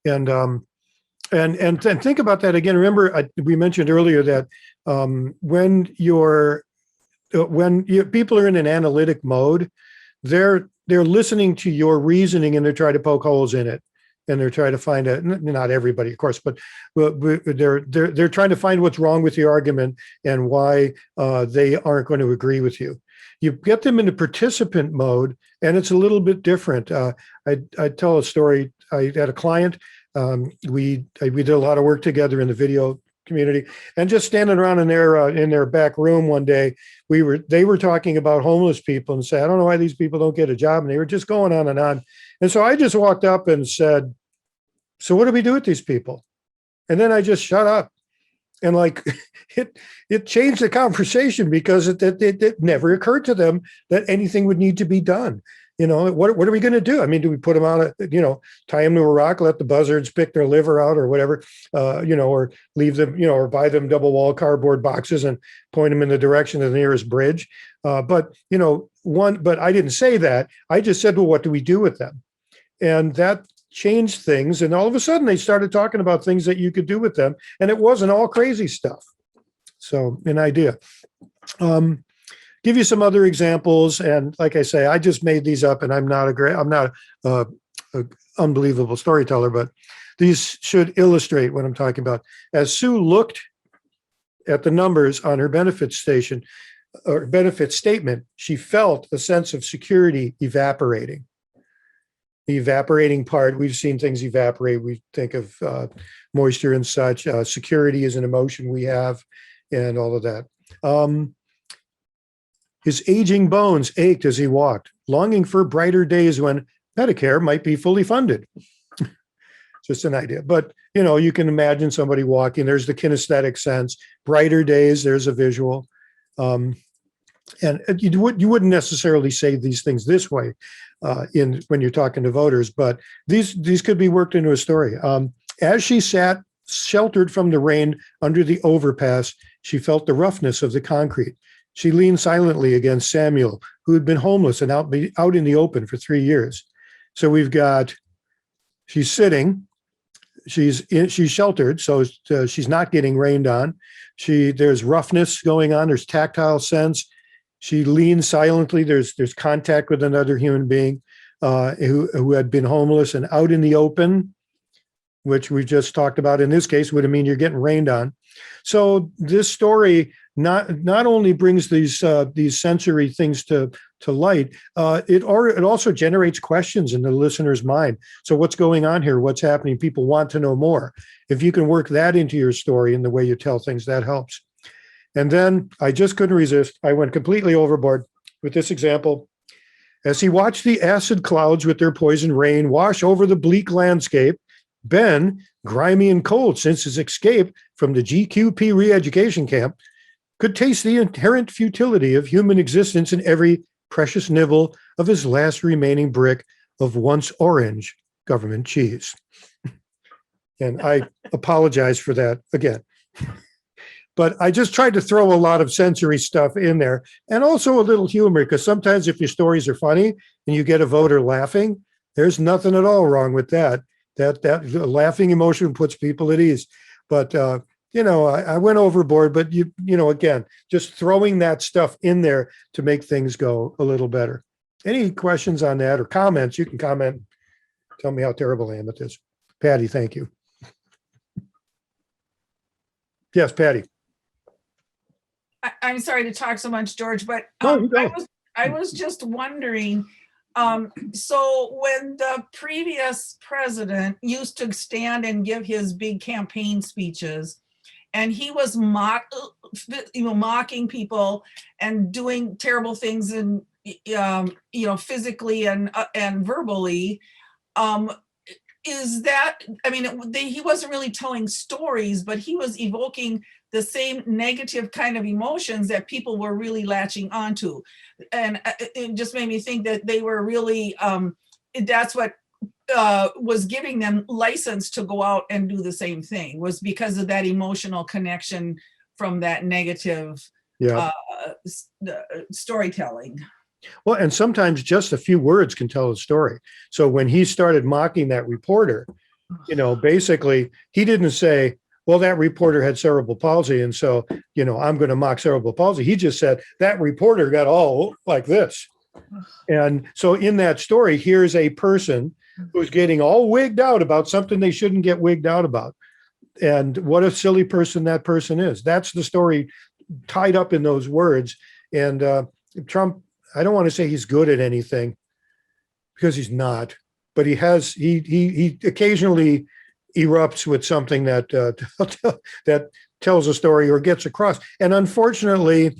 And think about that again. Remember, we mentioned earlier that when people are in an analytic mode, they're listening to your reasoning and they're trying to poke holes in it. And they're trying to find not everybody, of course, but they're trying to find what's wrong with your argument and why they aren't going to agree with you. You get them into participant mode, and it's a little bit different. I tell a story. I had a client. We did a lot of work together in the video community, and just standing around in their back room one day, they were talking about homeless people and said, I don't know why these people don't get a job, and they were just going on and on. And so I just walked up and said, so what do we do with these people? And then I just shut up. And like it changed the conversation because it never occurred to them that anything would need to be done. You know, what are we going to do? I mean, do we put them on tie them to a rock, let the buzzards pick their liver out or whatever, or leave them, or buy them double wall cardboard boxes and point them in the direction of the nearest bridge. But I didn't say that. I just said, well, what do we do with them? And that changed things. And all of a sudden they started talking about things that you could do with them. And it wasn't all crazy stuff. So an idea. Give you some other examples. And like I say, I just made these up and I'm not a unbelievable storyteller, but these should illustrate what I'm talking about. As Sue looked at the numbers on her benefit statement, she felt a sense of security evaporating. The evaporating part, we've seen things evaporate. We think of moisture and such. Security is an emotion we have and all of that. His aging bones ached as he walked, longing for brighter days when Medicare might be fully funded. Just an idea. But, you can imagine somebody walking. There's the kinesthetic sense. Brighter days, there's a visual. And you wouldn't necessarily say these things this way when you're talking to voters, but these could be worked into a story. As she sat sheltered from the rain under the overpass, she felt the roughness of the concrete. She leaned silently against Samuel, who had been homeless and out in the open for 3 years. So she's sitting, she's sheltered, so she's not getting rained on. There's roughness going on. There's tactile sense. She leans silently. There's contact with another human being who had been homeless and out in the open. which we just talked about in this case would mean you're getting rained on. So this story not only brings these sensory things to light, it also generates questions in the listener's mind. So what's going on here? What's happening? People want to know more. If you can work that into your story and the way you tell things, that helps. And then I just couldn't resist. I went completely overboard with this example. As he watched the acid clouds with their poison rain wash over the bleak landscape, Ben, grimy and cold since his escape from the GQP re-education camp, could taste the inherent futility of human existence in every precious nibble of his last remaining brick of once orange government cheese. And I apologize for that again. But I just tried to throw a lot of sensory stuff in there and also a little humor, because sometimes if your stories are funny and you get a voter laughing, there's nothing at all wrong with that. That laughing emotion puts people at ease. But I went overboard, but again, just throwing that stuff in there to make things go a little better. Any questions on that or comments? You can comment. Tell me how terrible I am at this. Patty, thank you. Yes, Patty. I'm sorry to talk so much, George, but No, you go. I was just wondering, so when the previous president used to stand and give his big campaign speeches, and he was mocking people and doing terrible things and physically and verbally, is that, he wasn't really telling stories, but he was evoking the same negative kind of emotions that people were really latching onto. And it just made me think that they were really, that's what was giving them license to go out and do the same thing, was because of that emotional connection from that negative storytelling. Well, and sometimes just a few words can tell a story. So when he started mocking that reporter, basically he didn't say, well, that reporter had cerebral palsy, and so, I'm going to mock cerebral palsy. He just said that reporter got all like this. And so in that story, here's a person who's getting all wigged out about something they shouldn't get wigged out about. And what a silly person that person is. That's the story tied up in those words. And Trump, I don't want to say he's good at anything, because he's not, but he occasionally erupts with something that that tells a story or gets across. And unfortunately,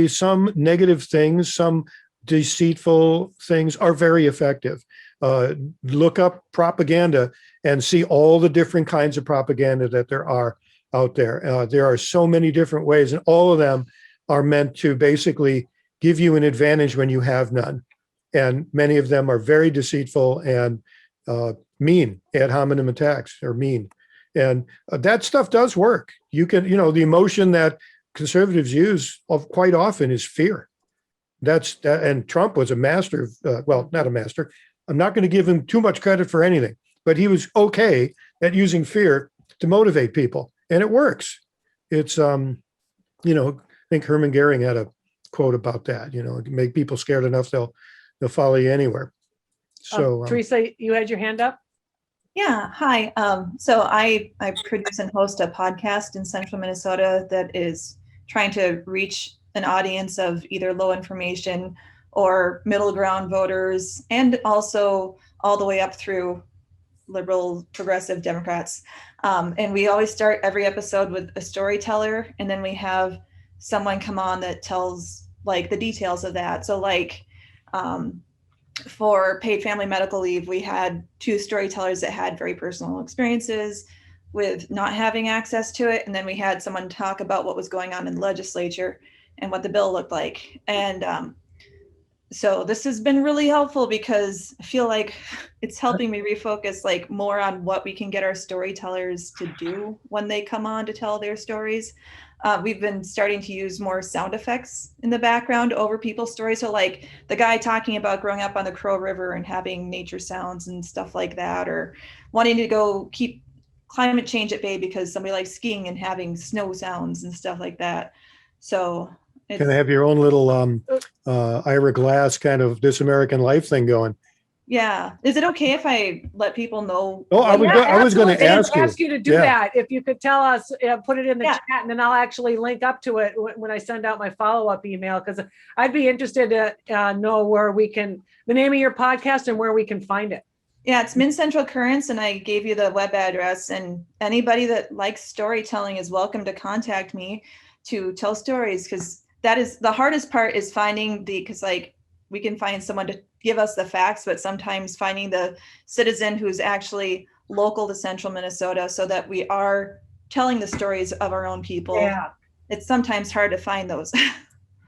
some negative things, some deceitful things are very effective. Look up propaganda and see all the different kinds of propaganda that there are out there. There are so many different ways, and all of them are meant to basically give you an advantage when you have none. And many of them are very deceitful and mean. Ad hominem attacks are mean. And that stuff does work. You can, the emotion that conservatives use quite often is fear. And Trump was a master of, not a master. I'm not going to give him too much credit for anything, but he was okay at using fear to motivate people. And it works. It's, I think Herman Goering had a quote about that, make people scared enough, they'll follow you anywhere. So Teresa, you had your hand up? Yeah, hi. So I produce and host a podcast in central Minnesota that is trying to reach an audience of either low information or middle ground voters, and also all the way up through liberal, progressive Democrats. And we always start every episode with a storyteller, and then we have someone come on that tells like the details of that. So like for paid family medical leave, we had two storytellers that had very personal experiences with not having access to it. And then we had someone talk about what was going on in the legislature and what the bill looked like. And so this has been really helpful, because I feel like it's helping me refocus like more on what we can get our storytellers to do when they come on to tell their stories. We've been starting to use more sound effects in the background over people's stories. So like the guy talking about growing up on the Crow River and having nature sounds and stuff like that, or wanting to go keep climate change at bay because somebody likes skiing and having snow sounds and stuff like that. So it's, can have your own little Ira Glass kind of This American Life thing going. Yeah. Is it okay if I let people know? Oh, I was going to Absolutely. ask you. To do Yeah. that. If you could tell us, put it in the Yeah. chat, and then I'll actually link up to it when I send out my follow-up email, because I'd be interested to know where we can, the name of your podcast and where we can find it. Yeah, it's Min Central Currents, and I gave you the web address. And anybody that likes storytelling is welcome to contact me to tell stories, because that is the hardest part, is finding because like we can find someone to give us the facts, but sometimes finding the citizen who's actually local to central Minnesota so that we are telling the stories of our own people. Yeah. It's sometimes hard to find those.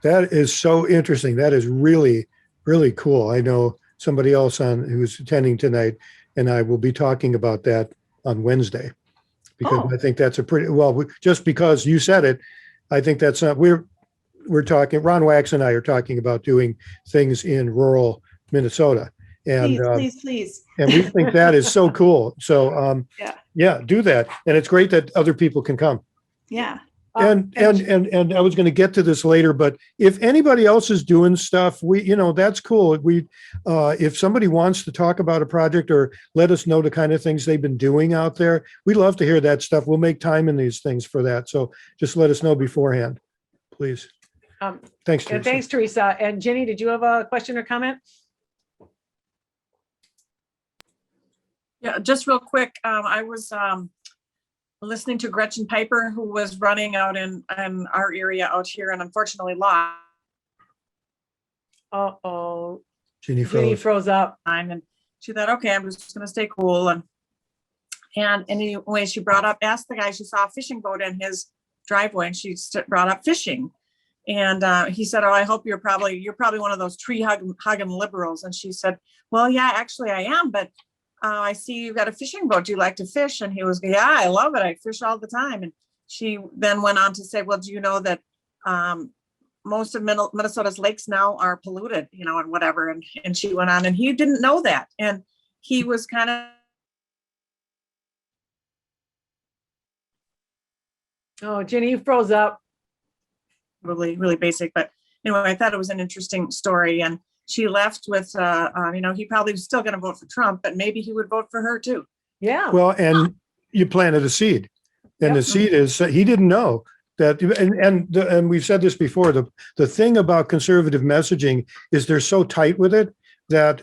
That is so interesting. That is really, really cool. I know somebody else who's attending tonight, and I will be talking about that on Wednesday, because I think that's a pretty, well, just because you said it, I think that's not, we're talking, Ron Wax and I are talking about doing things in rural Minnesota. And please. And we think that is so cool. So yeah, do that. And it's great that other people can come. Yeah. And I was going to get to this later, but if anybody else is doing stuff, that's cool. If somebody wants to talk about a project or let us know the kind of things they've been doing out there, we love to hear that stuff. We'll make time in these things for that. So just let us know beforehand, please. Thanks, Teresa. And thanks, Teresa. And Jenny, did you have a question or comment? Yeah, just real quick. I was listening to Gretchen Piper, who was running out in our area out here, and unfortunately lost. Uh-oh. Jenny froze up. And she thought, okay, I'm just going to stay cool. And anyway, she asked the guy, she saw a fishing boat in his driveway, and she brought up fishing. And he said, oh, I hope you're probably one of those tree hugging liberals. And she said, well, yeah, actually I am, but I see you got a fishing boat. Do you like to fish? And he was, yeah, I love it. I fish all the time. And she then went on to say, well, do you know that most of Minnesota's lakes now are polluted, and whatever. And she went on, and he didn't know that. And he was kind of. Oh, Jenny, you froze up. Really, really basic. But anyway, I thought it was an interesting story. And she left with, he probably was still going to vote for Trump, but maybe he would vote for her too. Yeah. Well, and you planted a seed, and the seed is, he didn't know that. And we've said this before, the thing about conservative messaging is they're so tight with it that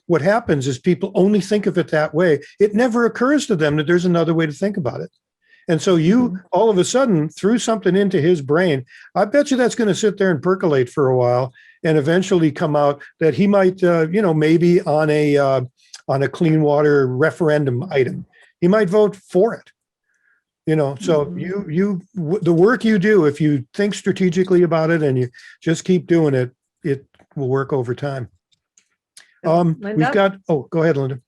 what happens is people only think of it that way. It never occurs to them that there's another way to think about it. And so you all of a sudden threw something into his brain. I bet you that's going to sit there and percolate for a while, and eventually come out that he might, maybe on a clean water referendum item, he might vote for it. So the work you do, if you think strategically about it and you just keep doing it, it will work over time. We've got, go ahead, Linda.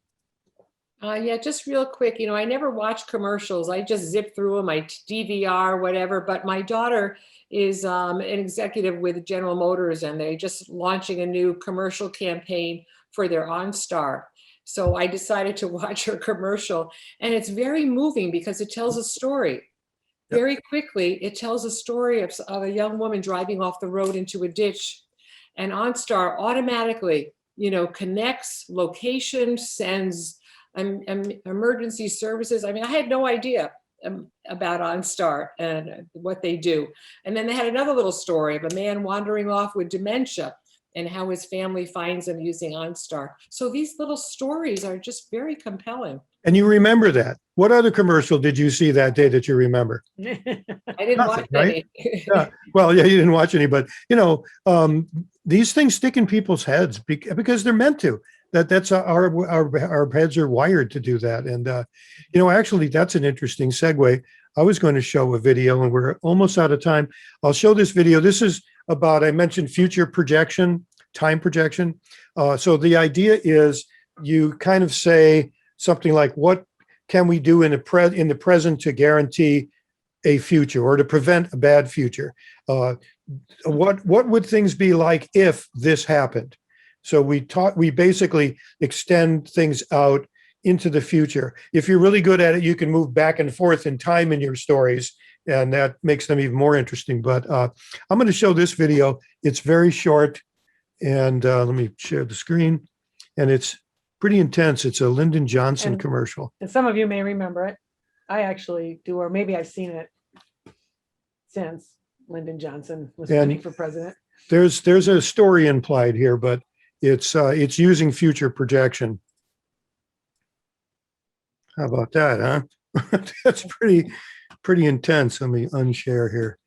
Yeah, just real quick, I never watch commercials. I just zip through them, I DVR, whatever. But my daughter is an executive with General Motors, and they're just launching a new commercial campaign for their OnStar. So I decided to watch her commercial, and it's very moving because it tells a story. Very quickly, it tells a story of a young woman driving off the road into a ditch, and OnStar automatically, connects location, sends emergency services. I mean, I had no idea about OnStar and what they do. And then they had another little story of a man wandering off with dementia and how his family finds him using OnStar. So these little stories are just very compelling. And you remember that. What other commercial did you see that day that you remember? I didn't watch any. Yeah. Well, yeah, you didn't watch any, but these things stick in people's heads because they're meant to. That's our heads are wired to do that. And actually, that's an interesting segue. I was going to show a video, and we're almost out of time. I'll show this video. This is about, I mentioned future projection, time projection. So the idea is you kind of say something like, what can we do in the present to guarantee a future or to prevent a bad future? What would things be like if this happened? So we basically extend things out into the future. If you're really good at it, you can move back and forth in time in your stories, and that makes them even more interesting. But I'm going to show this video. It's very short, and let me share the screen. And it's pretty intense. It's a Lyndon Johnson And- commercial. And some of you may remember it. I actually do, or maybe I've seen it since Lyndon Johnson was And- running for president. There's a story implied here, but it's using future projection. How about that, huh? That's pretty intense. Let me unshare here.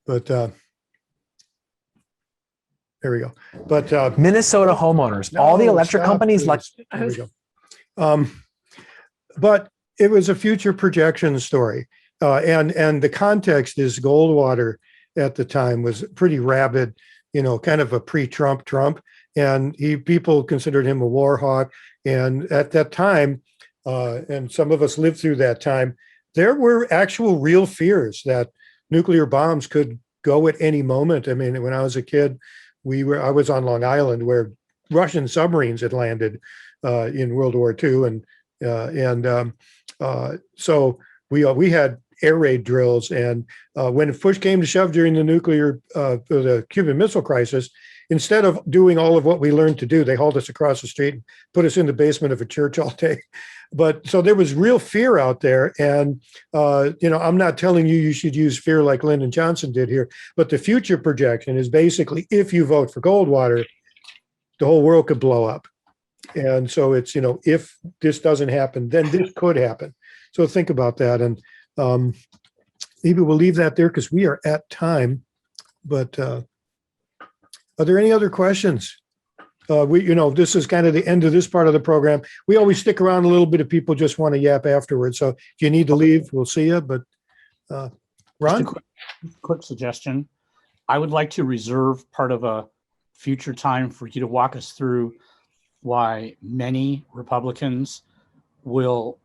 But there we go. But Minnesota homeowners, no, all the electric stop, companies like please. There we go. But it was a future projection story. And the context is Goldwater at the time was pretty rabid, kind of a pre-Trump Trump. And people considered him a war hawk. And at that time, and some of us lived through that time, there were actual real fears that nuclear bombs could go at any moment. I mean, when I was a kid, I was on Long Island where Russian submarines had landed in World War II. So we had air raid drills. And when push came to shove during the Cuban Missile Crisis, instead of doing all of what we learned to do, they hauled us across the street and put us in the basement of a church all day. But so there was real fear out there. And, I'm not telling you should use fear like Lyndon Johnson did here, but the future projection is basically, if you vote for Goldwater, the whole world could blow up. And so it's, if this doesn't happen, then this could happen. So think about that. And maybe we'll leave that there because we are at time. But are there any other questions? This is kind of the end of this part of the program. We always stick around a little bit if people just want to yap afterwards. So if you need to leave, we'll see you. But Ron? Just a quick suggestion. I would like to reserve part of a future time for you to walk us through why many Republicans will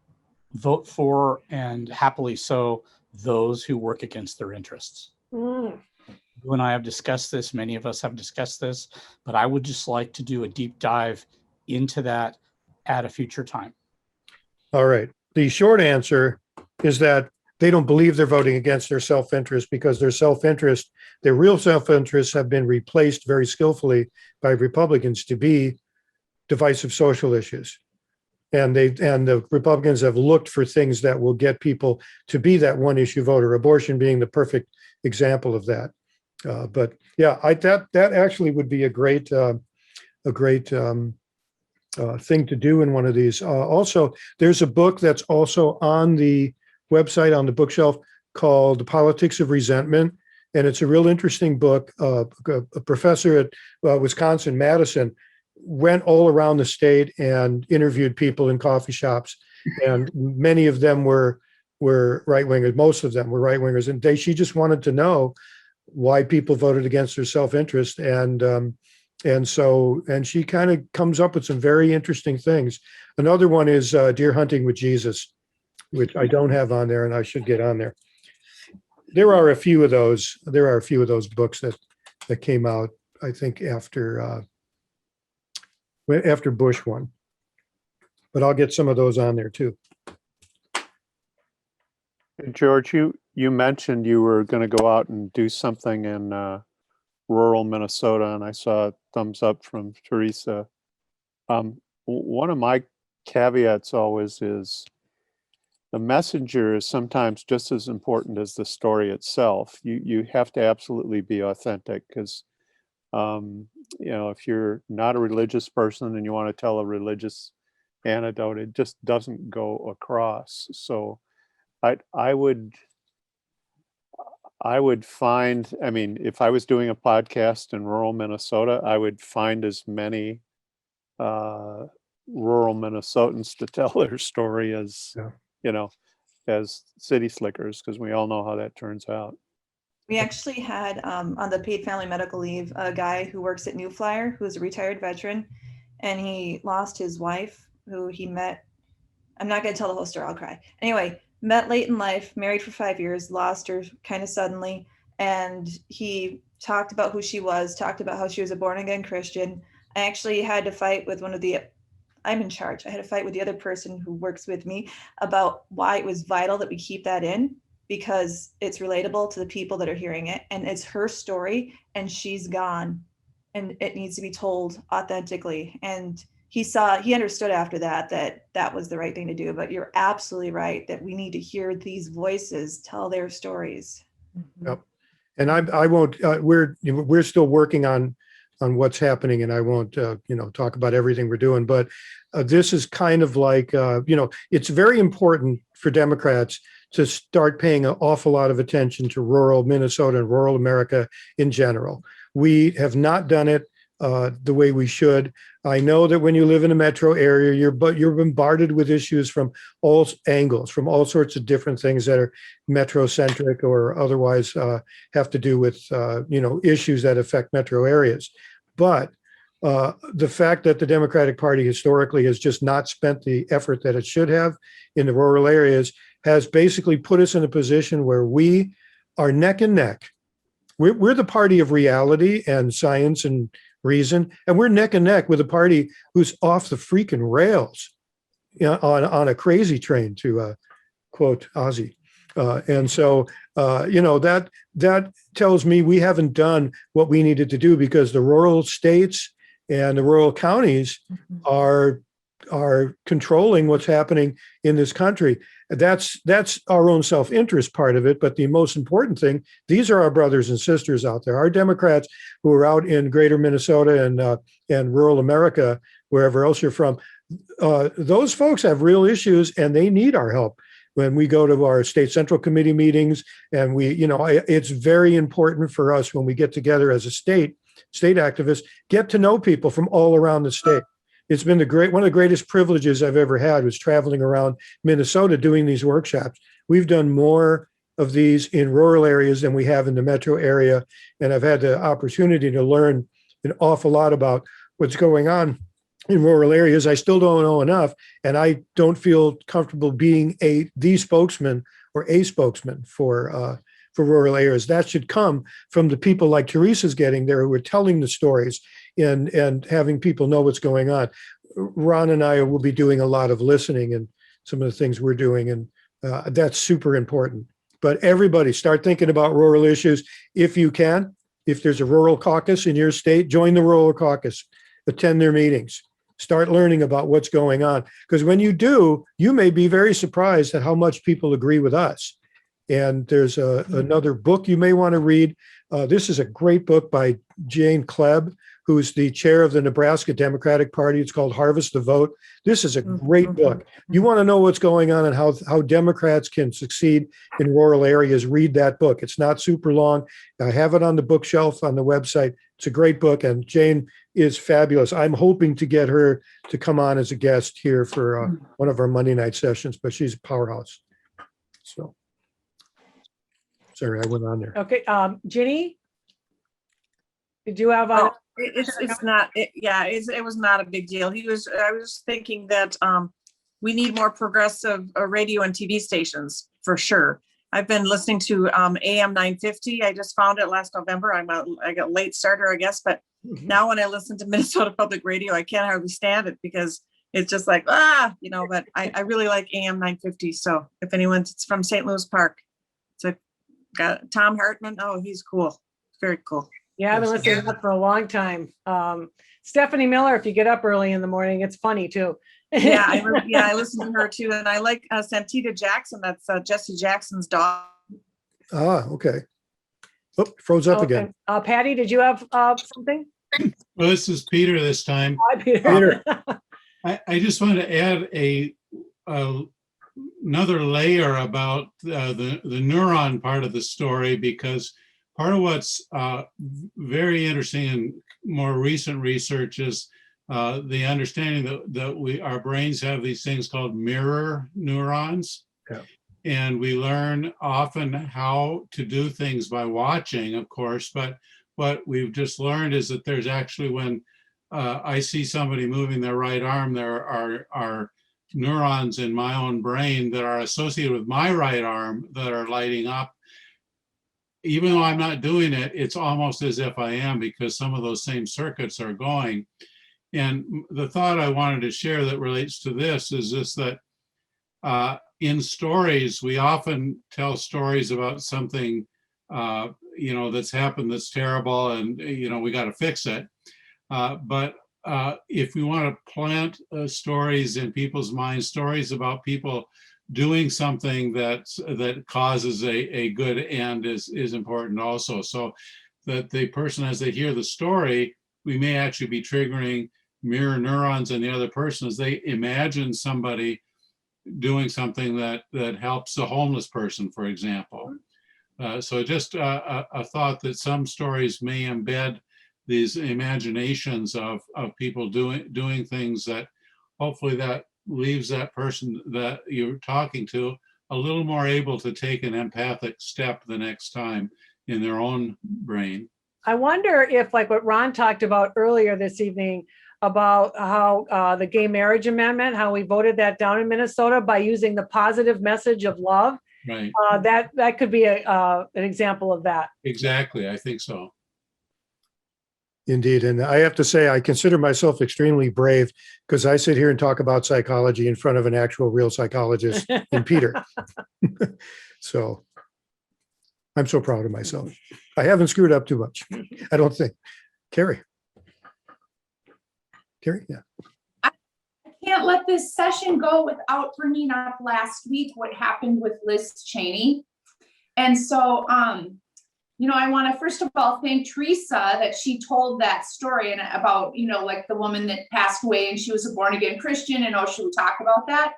vote for, and happily so, those who work against their interests. You and I have discussed this, many of us have discussed this, but I would just like to do a deep dive into that at a future time. All right. The short answer is that they don't believe they're voting against their self-interest, because their real self-interests have been replaced very skillfully by Republicans to be divisive social issues. And the Republicans have looked for things that will get people to be that one issue voter, abortion being the perfect example of that. But yeah, that actually would be a great thing to do in one of these. Also, there's a book that's also on the website on the bookshelf called The Politics of Resentment. And it's a real interesting book. A professor at Wisconsin, Madison, went all around the state and interviewed people in coffee shops. And many of them were right-wingers. Most of them were right-wingers. And she just wanted to know why people voted against their self-interest. And she kind of comes up with some very interesting things. Another one is Deer Hunting with Jesus, which I don't have on there, and I should get on there. There are a few of those books that came out, I think, after Bush won. But I'll get some of those on there too. George, you mentioned you were going to go out and do something in rural Minnesota, and I saw a thumbs up from Teresa. One of my caveats always is the messenger is sometimes just as important as the story itself. You have to absolutely be authentic, because if you're not a religious person and you want to tell a religious anecdote, it just doesn't go across. So I would find, if I was doing a podcast in rural Minnesota, I would find as many rural Minnesotans to tell their story as, as city slickers, because we all know how that turns out. We actually had on the paid family medical leave a guy who works at New Flyer, who's a retired veteran, and he lost his wife, who he met. I'm not going to tell the whole story, I'll cry. Anyway, met late in life, married for 5 years, lost her kind of suddenly. And he talked about who she was, talked about how she was a born again Christian. I actually had to fight with I'm in charge. I had to fight with the other person who works with me about why it was vital that we keep that in, because it's relatable to the people that are hearing it. And it's her story and she's gone, and it needs to be told authentically. And he understood after that that was the right thing to do. But you're absolutely right that we need to hear these voices tell their stories. Yep. And I won't, we're still working on what's happening, and I won't, talk about everything we're doing, but this is kind of like, it's very important for Democrats to start paying an awful lot of attention to rural Minnesota and rural America in general. We have not done it the way we should. I know that when you live in a metro area, you're bombarded with issues from all angles, from all sorts of different things that are metro-centric or otherwise have to do with issues that affect metro areas. But the fact that the Democratic Party historically has just not spent the effort that it should have in the rural areas has basically put us in a position where we are neck and neck. We're the party of reality and science and reason, and we're neck and neck with a party who's off the freaking rails, on a crazy train, to quote Ozzy. And so that tells me we haven't done what we needed to do, because the rural states and the rural counties are controlling what's happening in this country. That's our own self-interest part of it. But the most important thing, these are our brothers and sisters out there, our Democrats who are out in greater Minnesota and rural America, wherever else you're from. Those folks have real issues, and they need our help. When we go to our state central committee meetings, and it's very important for us when we get together as a state activists, get to know people from all around the state. It's been one of the greatest privileges I've ever had, was traveling around Minnesota doing these workshops. We've done more of these in rural areas than we have in the metro area. And I've had the opportunity to learn an awful lot about what's going on in rural areas. I still don't know enough, and I don't feel comfortable being the spokesman or a spokesman for rural areas. That should come from the people like Teresa's getting there, who are telling the stories and having people know what's going on. Ron and I will be doing a lot of listening and some of the things we're doing, and that's super important. But everybody start thinking about rural issues if you can. If there's a rural caucus in your state, join the rural caucus, attend their meetings. Start learning about what's going on, because when you do, you may be very surprised at how much people agree with us. And there's another book you may want to read. This is a great book by Jane Klebb, who's the chair of the Nebraska Democratic Party. It's called Harvest the Vote. This is a great book. You want to know what's going on and how Democrats can succeed in rural areas, read that book. It's not super long. I have it on the bookshelf on the website. It's a great book, and Jane is fabulous. I'm hoping to get her to come on as a guest here for one of our Monday night sessions, but she's a powerhouse. So, sorry, I went on there. Okay, Ginny, did you have it was not a big deal. I was thinking that we need more progressive radio and TV stations for sure. I've been listening to AM 950. I just found it last November. I got a late starter, I guess, but now when I listen to Minnesota Public Radio, I can't hardly stand it, because it's just like, but I really like AM 950. So if anyone's from St. Louis Park, got Tom Hartman. Oh, he's cool. Very cool. Yeah, I've been listening to that for a long time. Stephanie Miller, if you get up early in the morning, it's funny too. I listen to her too. And I like Santita Jackson. That's Jesse Jackson's dog. Ah, okay. Oh, froze up again. Patty, did you have something? Well, this is Peter this time. Hi, Peter. I just want to add another layer about the neuron part of the story, because part of what's very interesting in more recent research is the understanding that our brains have these things called mirror neurons. Yeah. And we learn often how to do things by watching, of course, but what we've just learned is that there's actually, when I see somebody moving their right arm, there are neurons in my own brain that are associated with my right arm that are lighting up. Even though I'm not doing it, it's almost as if I am, because some of those same circuits are going. And the thought I wanted to share that relates to this is this, that in stories, we often tell stories about something that's happened that's terrible, and we got to fix it. But if we want to plant stories in people's minds, stories about people doing something that causes a good end is important also. So that the person, as they hear the story, we may actually be triggering mirror neurons in the other person as they imagine somebody doing something that helps a homeless person, for example. So just a thought that some stories may embed these imaginations of people doing things that hopefully that leaves that person that you're talking to a little more able to take an empathic step the next time in their own brain. I wonder if, like what Ron talked about earlier this evening, about how the gay marriage amendment, how we voted that down in Minnesota by using the positive message of love. Right. That could be an example of that. Exactly. I think so. Indeed. And I have to say, I consider myself extremely brave because I sit here and talk about psychology in front of an actual real psychologist in Peter. So I'm so proud of myself. I haven't screwed up too much, I don't think. Carrie? Carrie, yeah. I can't let this session go without bringing up last week what happened with Liz Cheney. And so, you know, I want to first of all thank Teresa that she told that story and about, you know, like the woman that passed away and she was a born again Christian, and she would talk about that,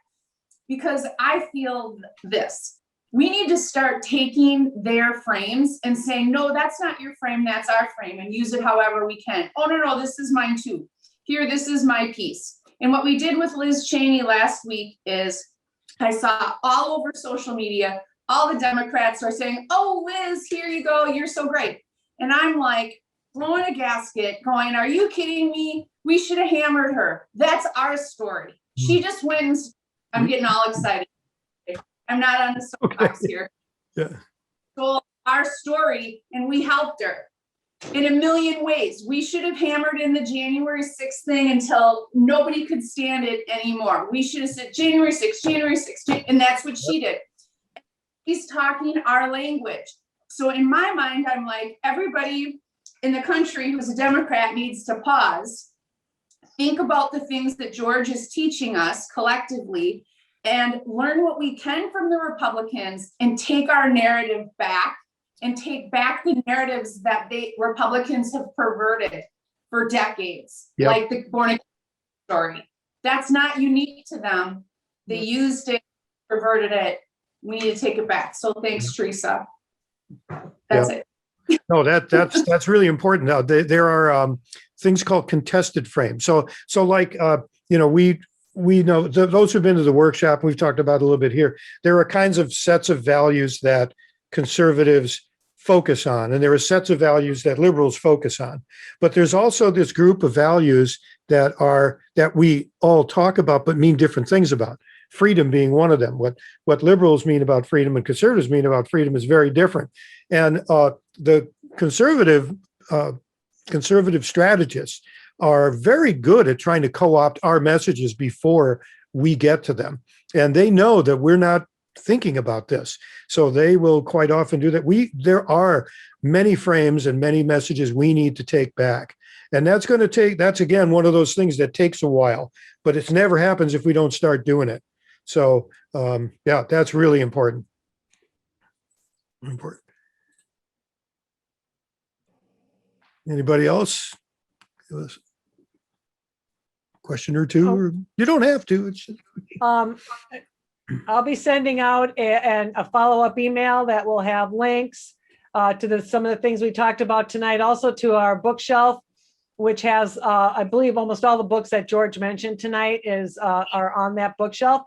because I feel this. We need to start taking their frames and saying, no, that's not your frame, that's our frame, and use it however we can. Oh, no, this is mine too. Here, this is my piece. And what we did with Liz Cheney last week is I saw all over social media, all the Democrats are saying, oh, Liz, here you go, you're so great. And I'm like blowing a gasket going, are you kidding me? We should have hammered her. That's our story. She just wins. I'm getting all excited. I'm not on the soapbox here. Yeah. So our story, and we helped her in a million ways. We should have hammered in the January 6th thing until nobody could stand it anymore. We should have said January 6th, and that's what she did. He's talking our language. So in my mind, I'm like, everybody in the country who's a Democrat needs to pause, think about the things that George is teaching us collectively, and learn what we can from the Republicans and take our narrative back and take back the narratives that Republicans have perverted for decades, like the born again story. That's not unique to them. They used it, perverted it. We need to take it back. So thanks, Teresa. That's it. No, that's really important. Now there are things called contested frames. So like you know, we know those who've been to the workshop, we've talked about a little bit here. There are kinds of sets of values that conservatives focus on, and there are sets of values that liberals focus on. But there's also this group of values that we all talk about but mean different things about. Freedom being one of them. What liberals mean about freedom and conservatives mean about freedom is very different. And the conservative strategists are very good at trying to co-opt our messages before we get to them. And they know that we're not thinking about this. So they will quite often do that. There are many frames and many messages we need to take back. And that's again, one of those things that takes a while, but it never happens if we don't start doing it. So yeah, that's really important. Anybody else? Question or two, or you don't have to. It's just... I'll be sending out a follow-up email that will have links to some of the things we talked about tonight, also to our bookshelf, which has, I believe, almost all the books that George mentioned tonight are on that bookshelf.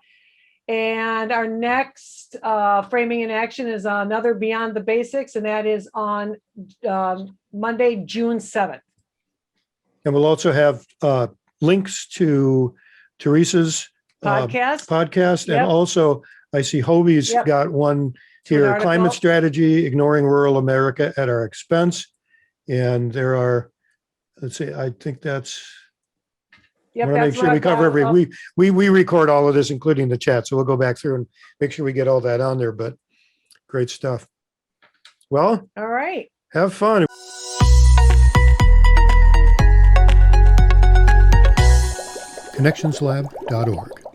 And our next Framing in Action is another Beyond the Basics, and that is on Monday, June 7th. And we'll also have links to Teresa's podcast. And also I see Hobie's got one here, Climate Strategy, Ignoring Rural America at Our Expense. And there are, let's see, I think that's, I want to make sure we cover we record all of this, including the chat. So we'll go back through and make sure we get all that on there, but great stuff. Well, all right. Have fun. connectionslab.org.